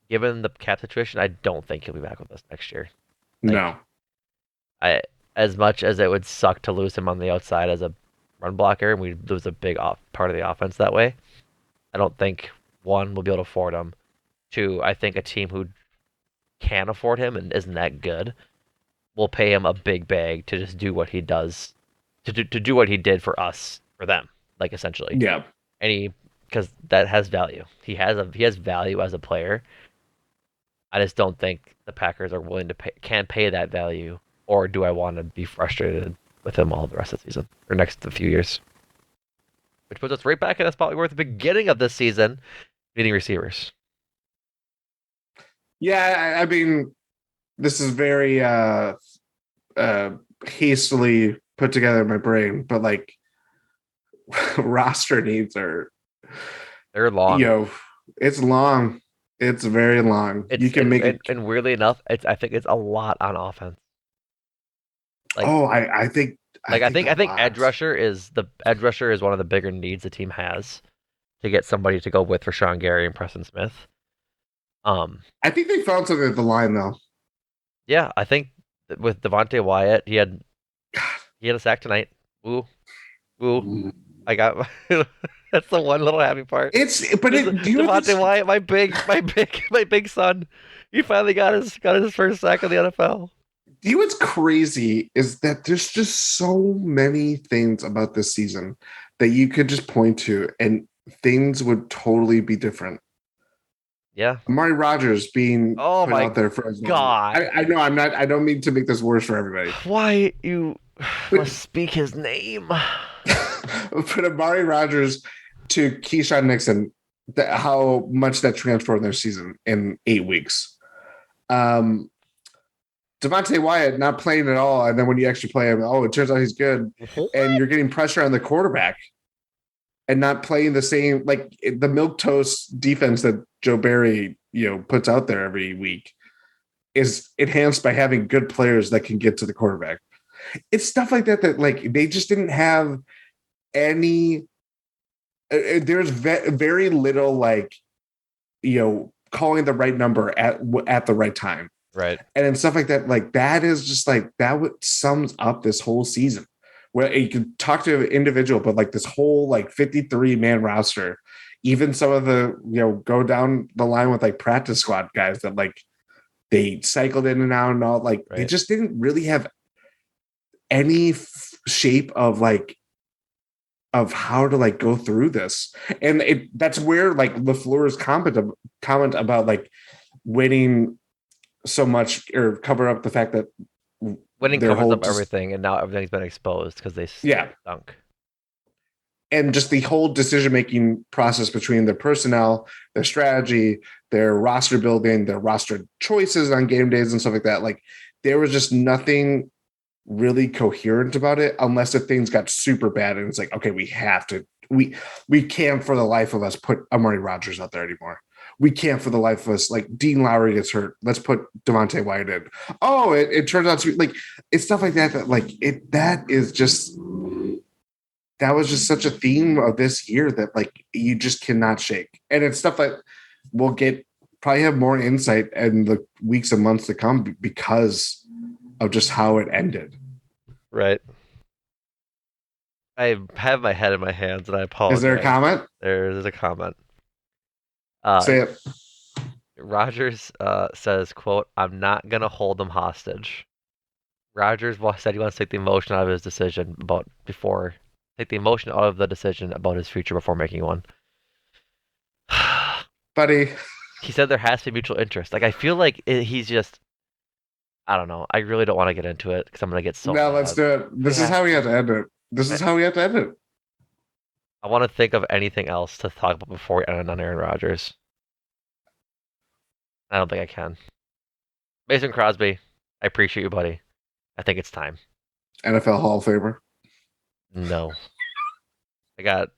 Speaker 1: given the cap situation, I don't think he'll be back with us next year. Like
Speaker 2: No,
Speaker 1: I as much as it would suck to lose him on the outside as a run blocker and we lose a big part of the offense that way, I don't think one will be able to afford him. Two, I think a team who can afford him and isn't that good will pay him a big bag to just do what he does to do what he did for us for them, like essentially.
Speaker 2: yeah,
Speaker 1: And he because that has value. He has value as a player. I just don't think the Packers are willing to can pay that value, or do I want to be frustrated with him all the rest of the season or next few years? Which puts us right back in the spot we were at the beginning of this season, needing receivers.
Speaker 2: Yeah, I mean, this is very uh hastily put together in my brain, but like roster needs are,
Speaker 1: They're
Speaker 2: you
Speaker 1: long.
Speaker 2: know, it's long. It's very long. You
Speaker 1: It's
Speaker 2: can
Speaker 1: and,
Speaker 2: make
Speaker 1: and
Speaker 2: it.
Speaker 1: and weirdly enough, it's I think it's a lot on offense. Like
Speaker 2: Oh, I think a
Speaker 1: I think
Speaker 2: lot.
Speaker 1: edge rusher is one of the bigger needs the team has to get somebody to go with Rashawn Gary and Preston Smith. Um,
Speaker 2: I think they found something at the line though.
Speaker 1: yeah, I think with Devontae Wyatt, he had a sack tonight. Woo, woo. I got that's the one little happy part.
Speaker 2: It's but
Speaker 1: Is
Speaker 2: it. Do you know
Speaker 1: Devontae
Speaker 2: this?
Speaker 1: Wyatt, my big son. He finally got his first sack in the NFL.
Speaker 2: Do you know what's crazy is that there's just so many things about this season that you could just point to, and things would totally be different.
Speaker 1: Yeah.
Speaker 2: Amari Rogers being
Speaker 1: Oh
Speaker 2: put
Speaker 1: my
Speaker 2: out there for as long.
Speaker 1: God.
Speaker 2: I know I'm not. I don't mean to make this worse for everybody,
Speaker 1: Why you
Speaker 2: but
Speaker 1: must speak his name?
Speaker 2: put Amari Rogers to Keyshawn Nixon, how much that transformed their season in 8 weeks. Um, Devontae Wyatt not playing at all, and then when you actually play him, oh, it turns out he's good, and you're getting pressure on the quarterback and not playing the same like the milk toast defense that Joe Barry puts out there every week is enhanced by having good players that can get to the quarterback. It's stuff like that like they just didn't have any. There's very little like calling the right number at the right time,
Speaker 1: Right.
Speaker 2: and then stuff like that. Like that is just like that. What sums up this whole season. Where you can talk to an individual, but like this whole like 53-man roster, even some of the go down the line with like practice squad guys that like they cycled in and out and all, like they
Speaker 1: Right.
Speaker 2: just didn't really have any shape of like of how to like go through this. And that's where like LaFleur's comment about like winning so much or cover up the fact that
Speaker 1: Winning
Speaker 2: their
Speaker 1: covers
Speaker 2: whole
Speaker 1: up
Speaker 2: just
Speaker 1: everything, and now everything's been exposed because they
Speaker 2: yeah,
Speaker 1: stunk.
Speaker 2: and just the whole decision making process between their personnel, their strategy, their roster building, their roster choices on game days and stuff like that. Like there was just nothing really coherent about it unless if things got super bad and it's like, okay, we can't for the life of us put Amari Rogers out there anymore. We can't for the life of us, like Dean Lowry gets hurt. Let's put Devontae Wyatt in. Oh, it turns out to be like it's stuff like that like that is just that was just such a theme of this year that like you just cannot shake. And it's stuff that we'll get probably have more insight in the weeks and months to come because of just how it ended.
Speaker 1: Right. I have my head in my hands, and I
Speaker 2: Is there a
Speaker 1: apologize.
Speaker 2: comment?
Speaker 1: There's a comment. Uh,
Speaker 2: Say it.
Speaker 1: Rogers says, "quote I'm not gonna hold them hostage." Rogers said he wants to take the emotion out of his decision about before take the emotion out of the decision about his future before making one.
Speaker 2: Buddy.
Speaker 1: He said there has to be mutual interest. Like I feel like he's just I don't know. I really don't want to get into it because I'm gonna get so
Speaker 2: Now let's
Speaker 1: mad.
Speaker 2: do it.
Speaker 1: We
Speaker 2: This is
Speaker 1: have
Speaker 2: how we have
Speaker 1: to.
Speaker 2: to end it. This
Speaker 1: I,
Speaker 2: is how we have to end it.
Speaker 1: I want to think of anything else to talk about before we end on Aaron Rodgers. I don't think I can. Mason Crosby, I appreciate you, buddy. I think it's time.
Speaker 2: NFL Hall of Famer.
Speaker 1: No, I got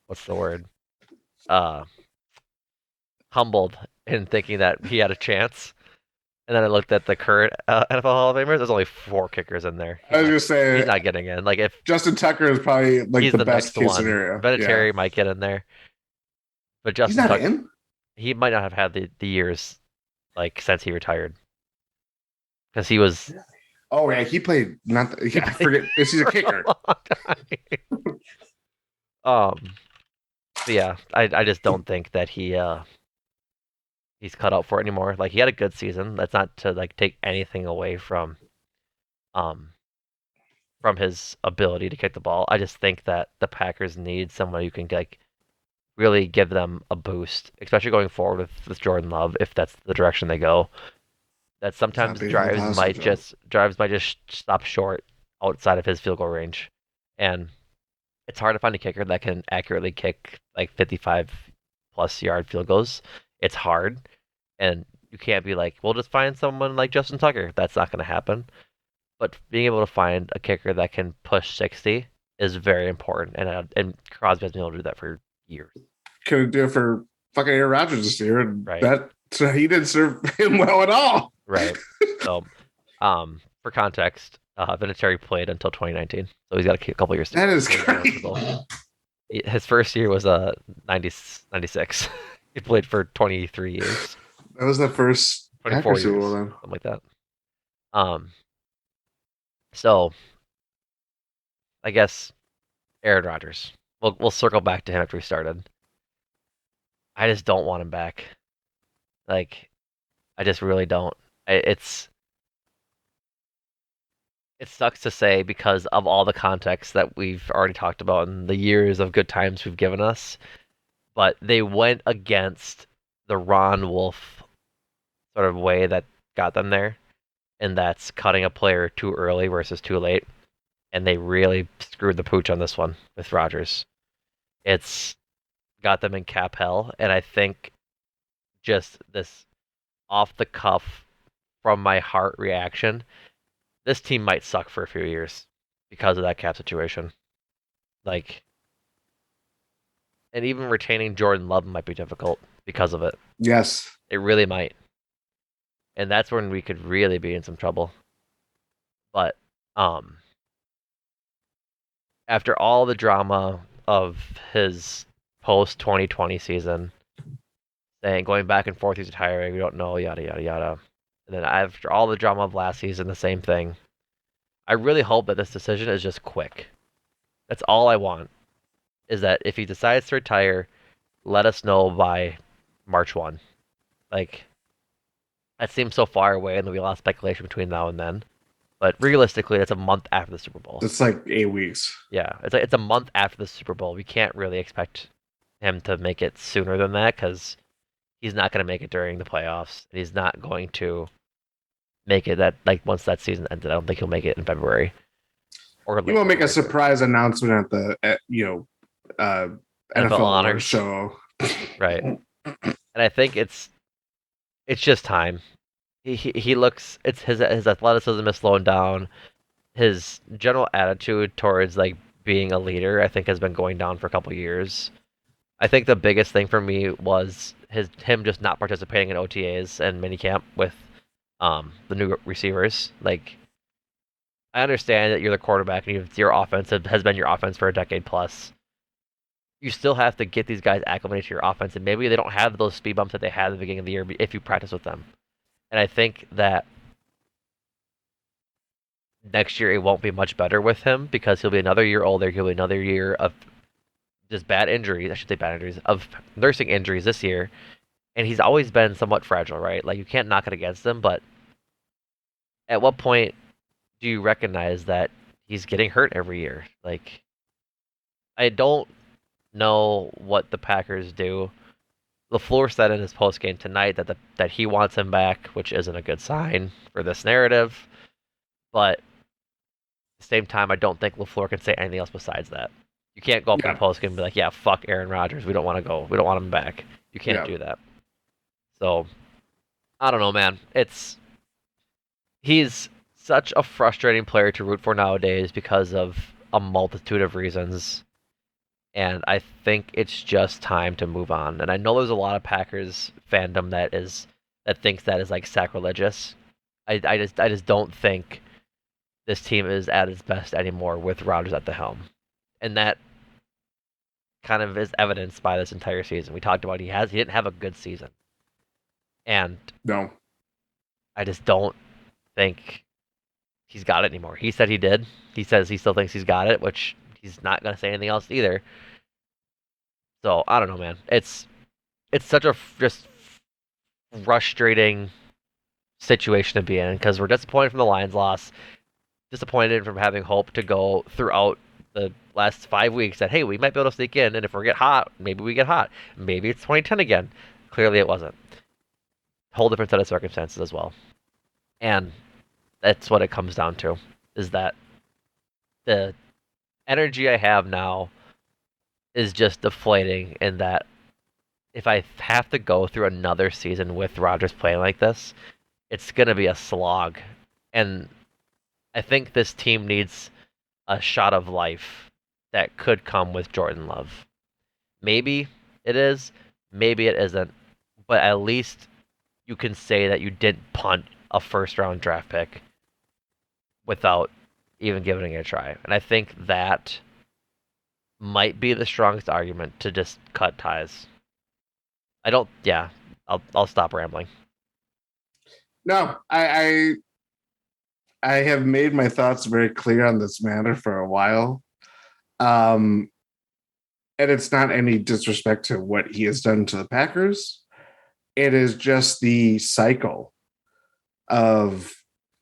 Speaker 1: what's the word? Uh, humbled in thinking that he had a chance. And then I looked at the current NFL Hall of Famers. There's only 4 kickers in there.
Speaker 2: I was gonna
Speaker 1: He's
Speaker 2: say
Speaker 1: not getting in. Like if
Speaker 2: Justin Tucker is probably like
Speaker 1: he's
Speaker 2: the
Speaker 1: the
Speaker 2: best
Speaker 1: next
Speaker 2: case
Speaker 1: one,
Speaker 2: scenario. Yeah.
Speaker 1: Vinatieri might get in there, but
Speaker 2: He's
Speaker 1: Justin
Speaker 2: not
Speaker 1: Tucker,
Speaker 2: in?
Speaker 1: he might not have had the years like since he retired because he was
Speaker 2: Oh yeah, he played not
Speaker 1: he
Speaker 2: yeah, I
Speaker 1: played
Speaker 2: forget is he's a
Speaker 1: for a
Speaker 2: kicker.
Speaker 1: long time. But yeah, I just don't think that he's cut out for it anymore. Like he had a good season. That's not to like take anything away um from his ability to kick the ball. I just think that the Packers need someone who can like really give them a boost, especially going forward with Jordan Love if that's the direction they go. That
Speaker 2: Let's not
Speaker 1: sometimes
Speaker 2: be held hostage, Joe.
Speaker 1: drives might just stop short outside of his field goal range, and it's hard to find a kicker that can accurately kick like 55 plus yard field goals. It's hard, and You can't be like, we'll just find someone like Justin Tucker. That's not going to happen. But being able to find a kicker that can push 60 is very important, and Crosby has been able to do that for years.
Speaker 2: Couldn't do it for fucking Aaron Rodgers this year, and
Speaker 1: Right.
Speaker 2: that so he didn't serve him well at all.
Speaker 1: Right. So, for context, Vinatieri played until 2019, so he's got a couple years to
Speaker 2: That
Speaker 1: go
Speaker 2: is
Speaker 1: before he's
Speaker 2: crazy.
Speaker 1: eligible. His first year was 90, 96. He played for 23 years,
Speaker 2: That was the first
Speaker 1: 24
Speaker 2: Packers Super Bowl
Speaker 1: years,
Speaker 2: then.
Speaker 1: something like that. Um, so I guess Aaron Rodgers. We'll circle back to him after we started. I just don't want him back. Like, I just really don't. It's it sucks to say because of all the context that we've already talked about and the years of good times we've given us, but they went against the Ron Wolf sort of way that got them there, and that's cutting a player too early versus too late. And they really screwed the pooch on this one with Rodgers. It's got them in cap hell, and I think just this off the cuff from my heart reaction, this team might suck for a few years because of that cap situation. Like, and even retaining Jordan Love might be difficult because of it.
Speaker 2: Yes.
Speaker 1: It really might. And that's when we could really be in some trouble. But um after all the drama of his post 2020 season, saying going back and forth he's retiring, we don't know, yada yada yada. And then after all the drama of last season, the same thing. I really hope that this decision is just quick. That's all I want. Is that if he decides to retire, let us know by March 1. Like, that seems so far away, and there'll be a lot of speculation between now and then. But realistically, it's a month after the Super Bowl.
Speaker 2: It's like 8 weeks.
Speaker 1: Yeah, it's a month after the Super Bowl. We can't really expect him to make it sooner than that because he's not going to make it during the playoffs, and he's not going to make it that like once that season ended. I don't think he'll make it in February or
Speaker 2: He
Speaker 1: late
Speaker 2: will make a
Speaker 1: February.
Speaker 2: surprise announcement at the uh,
Speaker 1: NFL
Speaker 2: NFL awards
Speaker 1: honors,
Speaker 2: show.
Speaker 1: right? And I think it's just time. He looks it's his athleticism is slowing down. His general attitude towards like being a leader, I think, has been going down for a couple years. I think the biggest thing for me was him just not participating in OTAs and minicamp with the new receivers. Like, I understand that you're the quarterback and your offense has been your offense for a decade plus. You still have to get these guys acclimated to your offense, and maybe they don't have those speed bumps that they had at the beginning of the year if you practice with them. And I think that next year it won't be much better with him because he'll be another year older. He'll be another year of just bad injuries. I should say bad injuries of nursing injuries this year, and he's always been somewhat fragile, right? Like, you can't knock it against him, but at what point do you recognize that he's getting hurt every year? Like, I don't know what the Packers do. LaFleur said in his postgame tonight that he wants him back, which isn't a good sign for this narrative. But at the same time, I don't think LaFleur can say anything else besides that. You can't go up in the
Speaker 2: Yeah.
Speaker 1: postgame and be like, "Yeah, fuck Aaron Rodgers. We don't want to go. We don't want him back." You can't
Speaker 2: Yeah.
Speaker 1: do that. So I don't know, man. He's such a frustrating player to root for nowadays because of a multitude of reasons. And I think it's just time to move on. And I know there's a lot of Packers fandom that thinks that is like sacrilegious. I just don't think this team is at its best anymore with Rodgers at the helm. And that kind of is evidenced by this entire season. We talked about he didn't have a good season. And
Speaker 2: No.
Speaker 1: I just don't think he's got it anymore. He said he did. He says he still thinks he's got it, which he's not gonna say anything else either. So I don't know, man. It's such a just frustrating situation to be in because we're disappointed from the Lions loss, disappointed from having hope to go throughout the last 5 weeks that hey, we might be able to sneak in, and if we get hot, maybe we get hot. Maybe it's 2010 again. Clearly, it wasn't. Whole different set of circumstances as well, and that's what it comes down to. Is that the energy I have now is just deflating, and that if I have to go through another season with Rodgers playing like this, it's gonna be a slog. And I think this team needs a shot of life that could come with Jordan Love. Maybe it is, maybe it isn't, but at least you can say that you didn't punt a first round draft pick without even giving it a try. And I think that might be the strongest argument to just cut ties. I don't. Yeah, I'll stop rambling.
Speaker 2: No, I have made my thoughts very clear on this matter for a while. Um, and it's not any disrespect to what he has done to the Packers. It is just the cycle of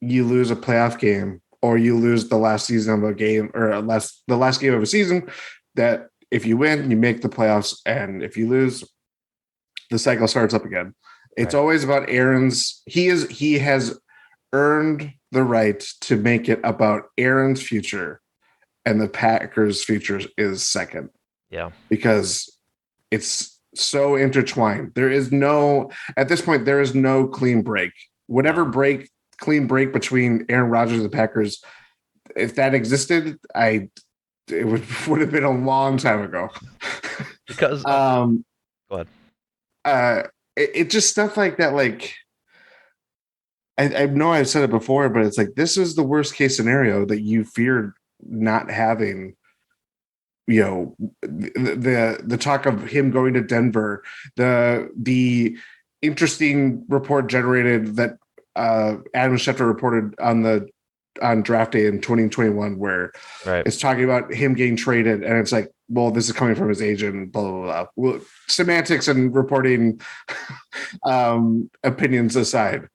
Speaker 2: you lose a playoff game or you lose the last season of a game or the last game of a season that if you win, you make the playoffs. And if you lose, the cycle starts up again. It's
Speaker 1: Right.
Speaker 2: always about Aaron's. He has earned the right to make it about Aaron's future, and the Packers' future is second
Speaker 1: Yeah.
Speaker 2: because it's so intertwined. There is no at this point there is no clean break. Whatever
Speaker 1: No.
Speaker 2: break clean break between Aaron Rodgers and the Packers, if that existed, I it would have been a long time ago.
Speaker 1: Because
Speaker 2: um
Speaker 1: go ahead.
Speaker 2: it just stuff like that like I know I've said it before, but it's like this is the worst case scenario that you feared not having. You know, the talk of him going to Denver, the interesting report generated that Adam Schefter reported on draft day in 2021, where
Speaker 1: Right.
Speaker 2: it's talking about him getting traded, and it's like, well, this is coming from his agent, blah blah blah. Well, semantics and reporting opinions aside,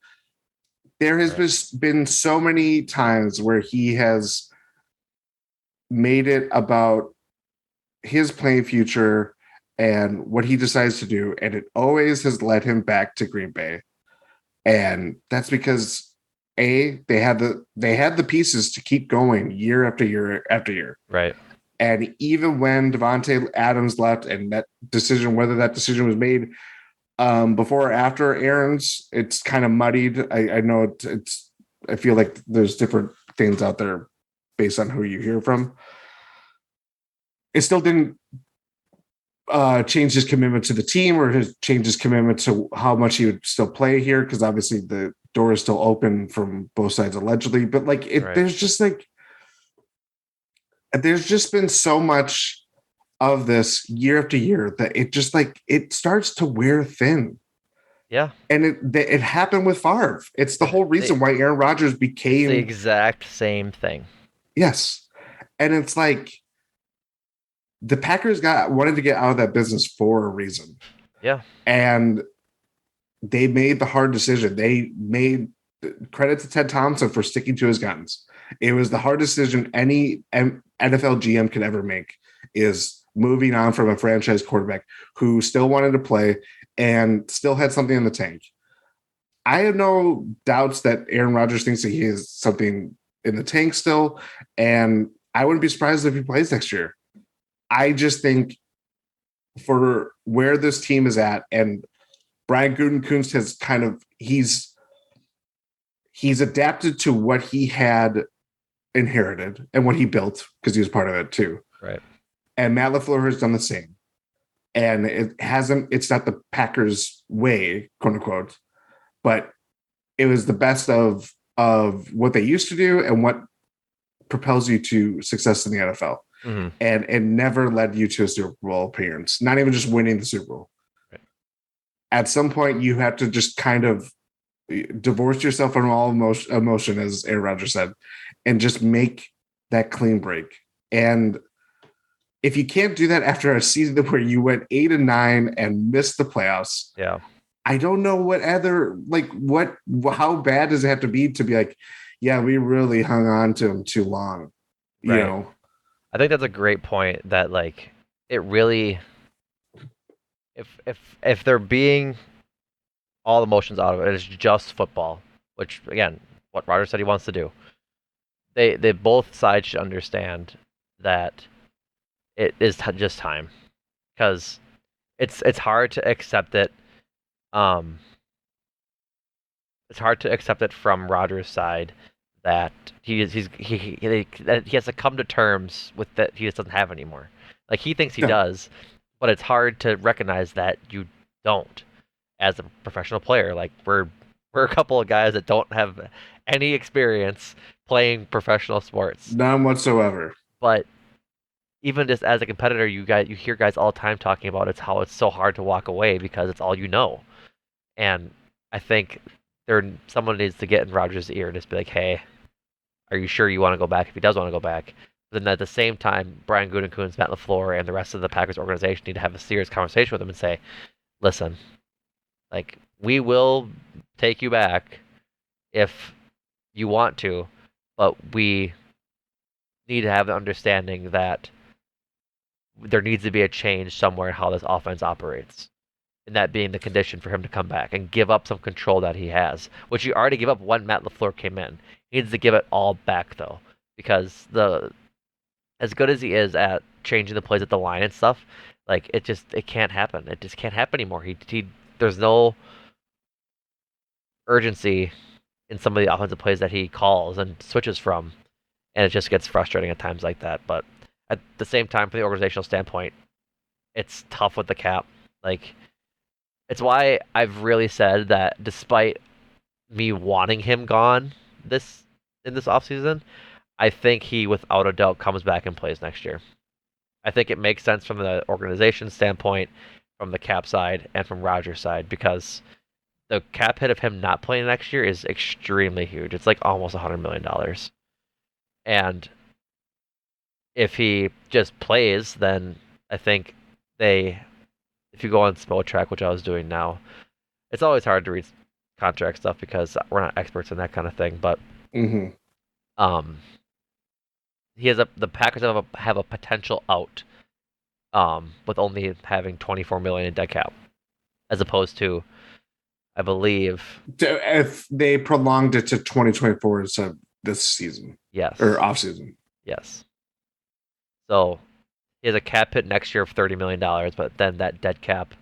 Speaker 2: there has
Speaker 1: Right.
Speaker 2: been so many times where he has made it about his playing future and what he decides to do, and it always has led him back to Green Bay. And that's because they had the pieces to keep going year after year after year.
Speaker 1: Right.
Speaker 2: And even when Devontae Adams left, and that decision, whether that decision was made before or after Aaron's, it's kind of muddied. I know it's. I feel like there's different things out there based on who you hear from. It still didn't change his commitment to the team or change his commitment to how much he would still play here, because obviously the door is still open from both sides allegedly. But like
Speaker 1: Right.
Speaker 2: there's just been so much of this year after year that it just like it starts to wear thin.
Speaker 1: Yeah.
Speaker 2: And it happened with Favre. It's the whole
Speaker 1: They,
Speaker 2: reason why Aaron Rodgers
Speaker 1: it's the
Speaker 2: became
Speaker 1: exact same thing.
Speaker 2: yes. And it's like the Packers got wanted to get out of that business for a reason.
Speaker 1: Yeah.
Speaker 2: And they made the hard decision. They made credit to Ted Thompson for sticking to his guns. It was the hard decision any NFL GM could ever make, is moving on from a franchise quarterback who still wanted to play and still had something in the tank. I have no doubts that Aaron Rodgers thinks that he has something in the tank still, and I wouldn't be surprised if he plays next year. I just think for where this team is at, and Brian Gutekunst has kind of he's adapted to what he had inherited and what he built because he was part of it too.
Speaker 1: Right.
Speaker 2: And Matt LaFleur has done the same. And it's not the Packers way, quote unquote, but it was the best of what they used to do and what propels you to success in the NFL.
Speaker 1: Mm-hmm.
Speaker 2: And never led you to a Super Bowl appearance, not even just winning the Super Bowl.
Speaker 1: Right.
Speaker 2: At some point, you have to just kind of divorce yourself from all emotion, as Aaron Rodgers said, and just make that clean break. And if you can't do that after a season where you went 8-9 and missed the playoffs,
Speaker 1: Yeah.
Speaker 2: I don't know what other how bad does it have to be to be like, yeah, we really hung on to him too long, you
Speaker 1: Right.
Speaker 2: know?
Speaker 1: I think that's a great point that like it really if they're being all emotions out of it, it's just football, which again, what Roger said he wants to do. They both sides should understand that it is just time because it's hard to accept it. Um, it's hard to accept it from Rodgers' side that that he has to come to terms with that he just doesn't have anymore. Like he thinks he
Speaker 2: No,
Speaker 1: does, but it's hard to recognize that you don't as a professional player. Like we're a couple of guys that don't have any experience playing professional sports,
Speaker 2: none whatsoever.
Speaker 1: but even just as a competitor, you hear guys all the time talking about how it's so hard to walk away because it's all you know. And I think someone needs to get in Rogers' ear and just be like, "Hey, are you sure you want to go back?" If he does want to go back, but then at the same time, Brian Gutekunst, Matt LaFleur, and the rest of the Packers organization need to have a serious conversation with him and say, "Listen, like we will take you back if you want to, but we need to have the understanding that there needs to be a change somewhere in how this offense operates." And that being the condition for him to come back and give up some control that he has, which he already gave up when Matt LaFleur came in. He needs to give it all back though, because the as good as he is at changing the plays at the line and stuff, like it can't happen. It just can't happen anymore. He there's no urgency in some of the offensive plays that he calls and switches from, and it just gets frustrating at times like that. But at the same time, from the organizational standpoint, it's tough with the cap. Like it's why I've really said that despite me wanting him gone this in this offseason, I think he without a doubt comes back and plays next year. I think it makes sense from the organization standpoint, from the cap side, and from Rogers' side because the cap hit of him not playing next year is extremely huge. It's like almost $100 million. And if he just plays, then I think they, if you go on Spell Track, which I was doing now, it's always hard to read contract stuff because we're not experts in that kind of thing. But
Speaker 2: Hmm.
Speaker 1: um, the Packers have a potential out with only having 24 million in dead cap, as opposed to I believe
Speaker 2: If they prolonged it to 2024 instead of this season or
Speaker 1: yes,
Speaker 2: off season.
Speaker 1: yes. So he has a cap hit next year of $30 million, but then that dead cap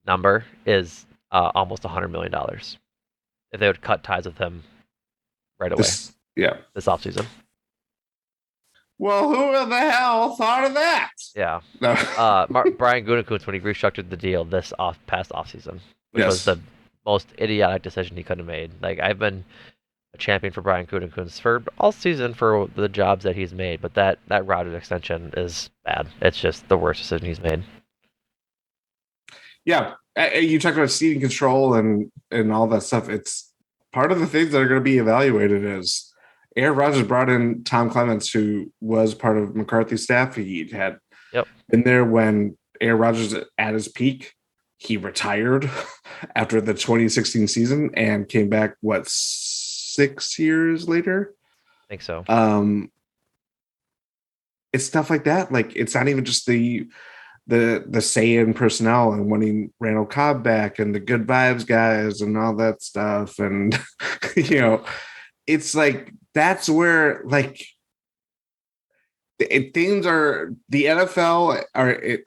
Speaker 1: number is almost $100 million if they would cut ties with him right away
Speaker 2: This, yeah.
Speaker 1: this offseason.
Speaker 2: Well, who in the hell thought of that?
Speaker 1: Yeah.
Speaker 2: No.
Speaker 1: Brian Gutekunst when he restructured the deal this past offseason, which was
Speaker 2: Yes.
Speaker 1: the most idiotic decision he could have made. Like I've been a champion for Brian Gutekunst for all season for the jobs that he's made, but that Rodgers extension is bad. It's just the worst decision he's made.
Speaker 2: Yeah. You talked about seating control and all that stuff. It's part of the things that are going to be evaluated is Aaron Rodgers brought in Tom Clements, who was part of McCarthy's staff. He had
Speaker 1: Yep,
Speaker 2: been there when Aaron Rodgers at his peak. He retired after the 2016 season and came back, what, 6 years later?
Speaker 1: I think so.
Speaker 2: It's stuff like that. Like it's not even just the say in personnel and wanting Randall Cobb back and the good vibes guys and all that stuff. And it's like that's where like things are the NFL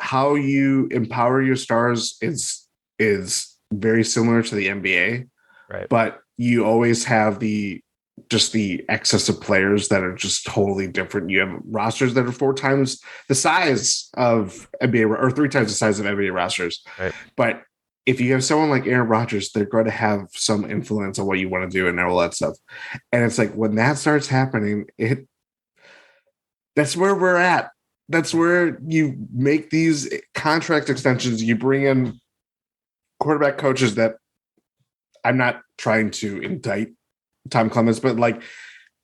Speaker 2: how you empower your stars is very similar to the NBA,
Speaker 1: Right.
Speaker 2: but you always have the excess of players that are just totally different. You have rosters that are 4 times the size of NBA or 3 times the size of NBA rosters.
Speaker 1: Right.
Speaker 2: But if you have someone like Aaron Rodgers, they're going to have some influence on what you want to do and all that stuff. And it's like when that starts happening, that's where we're at. That's where you make these contract extensions. You bring in quarterback coaches that I'm not trying to indict Tom Clements, but like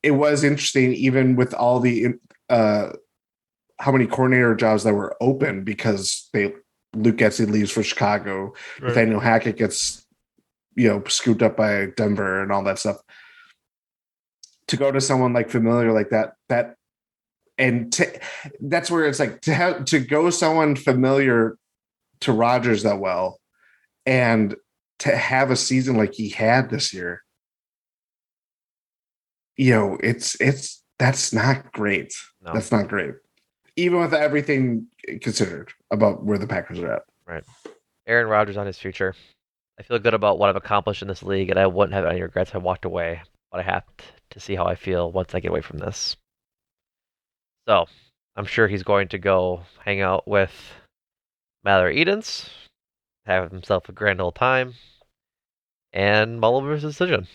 Speaker 2: it was interesting, even with all the how many coordinator jobs that were open because Luke Getsy leaves for Chicago,
Speaker 1: Right.
Speaker 2: Nathaniel Hackett gets scooped up by Denver and all that stuff. To go to someone like familiar like that that's where it's like to go someone familiar to Rodgers that well and to have a season like he had this year. It's that's not great.
Speaker 1: No.
Speaker 2: That's not great. Even with everything considered about where the Packers are at.
Speaker 1: Right. Aaron Rodgers on his future. I feel good about what I've accomplished in this league, and I wouldn't have any regrets if I walked away. But I have to see how I feel once I get away from this. So I'm sure he's going to go hang out with Mallory Edens, have himself a grand old time, and mull over his decision.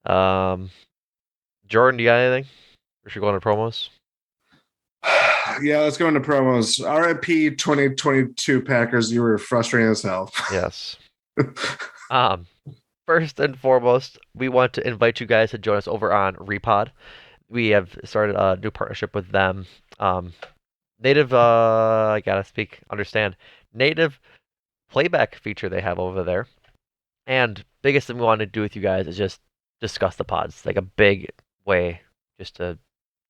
Speaker 1: Um, Jordan, do you got anything? Or should we go into promos?
Speaker 2: Yeah, let's go into promos. RIP 2022 Packers. You were frustrating as hell.
Speaker 1: Yes. Um, First and foremost, we want to invite you guys to join us over on Repod. We have started a new partnership with them. Native, I gotta understand, native playback feature they have over there. And biggest thing we want to do with you guys is just discuss the pods, like a big way just to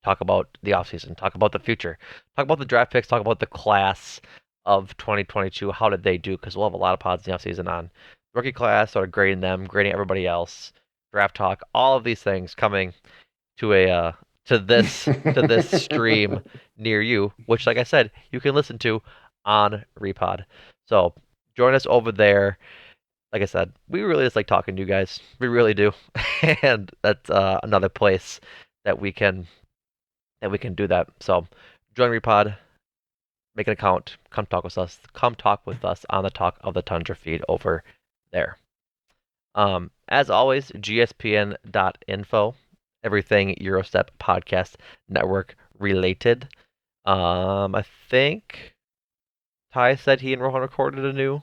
Speaker 1: talk about the offseason, talk about the future, talk about the draft picks, talk about the class of 2022. How did they do? Because we'll have a lot of pods in the offseason on rookie class, sort of grading them, grading everybody else, draft talk, all of these things coming to a to this stream near you, which, like I said, you can listen to on Repod. So join us over there. Like I said, we really just like talking to you guys. We really do, and that's another place that we can do that. So join Repod, make an account, come talk with us. Come talk with us on the Talk of the Tundra feed over there. As always, gspn.info, everything Eurostep Podcast Network related. I think Ty said he and Rohan recorded a new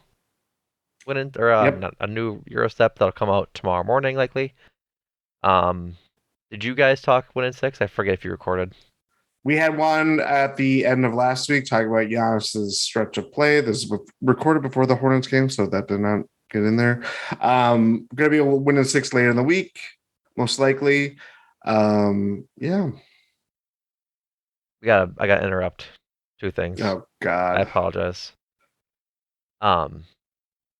Speaker 2: Yep.
Speaker 1: not a new Eurostep that'll come out tomorrow morning, likely. Um, did you guys talk Win in Six? I forget if you recorded.
Speaker 2: We had one at the end of last week talking about Giannis's stretch of play. This was recorded before the Hornets game, so that did not get in there. Going to be a win in six later in the week, most likely. Yeah.
Speaker 1: I got to interrupt two things.
Speaker 2: Oh
Speaker 1: I
Speaker 2: God.
Speaker 1: apologize. Um,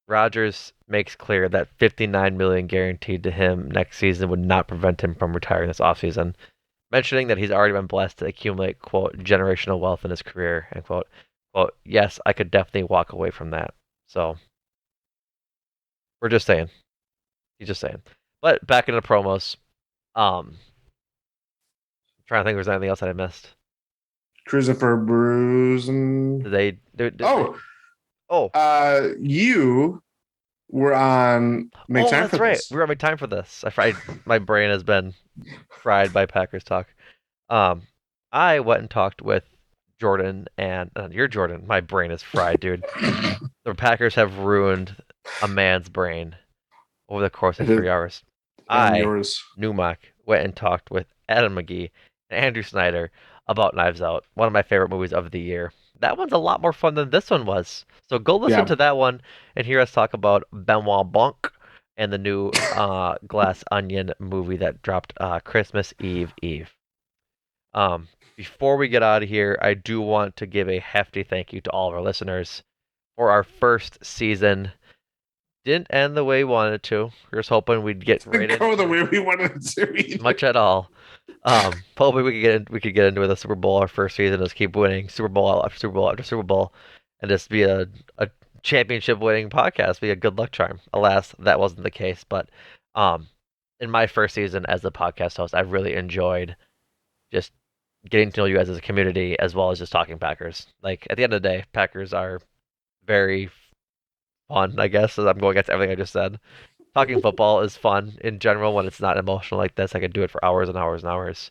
Speaker 1: Rodgers makes clear that 59 million guaranteed to him next season would not prevent him from retiring this offseason, mentioning that he's already been blessed to accumulate quote generational wealth in his career end quote. Yes, I could definitely walk away from that. So we're just saying. He's just saying. But back into promos. I'm trying to think if there's anything else that I missed.
Speaker 2: Cruising for a bruise and
Speaker 1: Did they?
Speaker 2: oh,
Speaker 1: Oh,
Speaker 2: you were on Make
Speaker 1: oh,
Speaker 2: Time for
Speaker 1: that's right.
Speaker 2: This.
Speaker 1: We were having time for this. My brain has been fried by Packers talk. Um, I went and talked with Jordan and you're Jordan. My brain is fried, dude. The Packers have ruined a man's brain over the course of
Speaker 2: It is,
Speaker 1: 3 hours.
Speaker 2: and
Speaker 1: I,
Speaker 2: yours.
Speaker 1: Numac, went and talked with Adam McGee and Andrew Snyder about Knives Out, one of my favorite movies of the year. That one's a lot more fun than this one was. So go listen
Speaker 2: Yeah.
Speaker 1: to that one and hear us talk about Benoit Blanc and the new Glass Onion movie that dropped Christmas Eve. Um, Before we get out of here, I do want to give a hefty thank you to all of our listeners for our first season. Didn't end the way we wanted to. We were just hoping we'd get right
Speaker 2: Didn't go the
Speaker 1: into
Speaker 2: way we wanted it to either.
Speaker 1: much at all. Hopefully we could get into the Super Bowl our first season, just keep winning Super Bowl after Super Bowl after Super Bowl, and just be a championship winning podcast, be a good luck charm. Alas, that wasn't the case. But um, in my first season as the podcast host, I really enjoyed just getting to know you guys as a community as well as just talking Packers. Like at the end of the day, Packers are very fun, I guess. As I'm going against everything I just said. Talking football is fun in general when it's not emotional like this. I could do it for hours and hours and hours.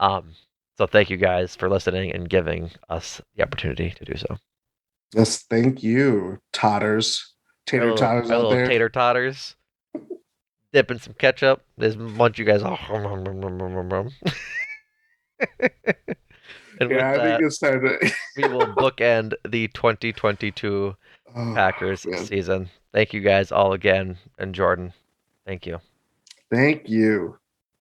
Speaker 1: Um, so thank you guys for listening and giving us the opportunity to do so.
Speaker 2: Yes, thank you, Totters. Tater Totters
Speaker 1: Our
Speaker 2: out
Speaker 1: little
Speaker 2: there.
Speaker 1: tater totters, dipping some ketchup. There's a bunch of you guys. And with
Speaker 2: Yeah, I think
Speaker 1: that,
Speaker 2: it's time to.
Speaker 1: we will bookend the 2022
Speaker 2: Oh,
Speaker 1: Packers
Speaker 2: man.
Speaker 1: season. Thank you guys all again, and Jordan, thank you.
Speaker 2: Thank you.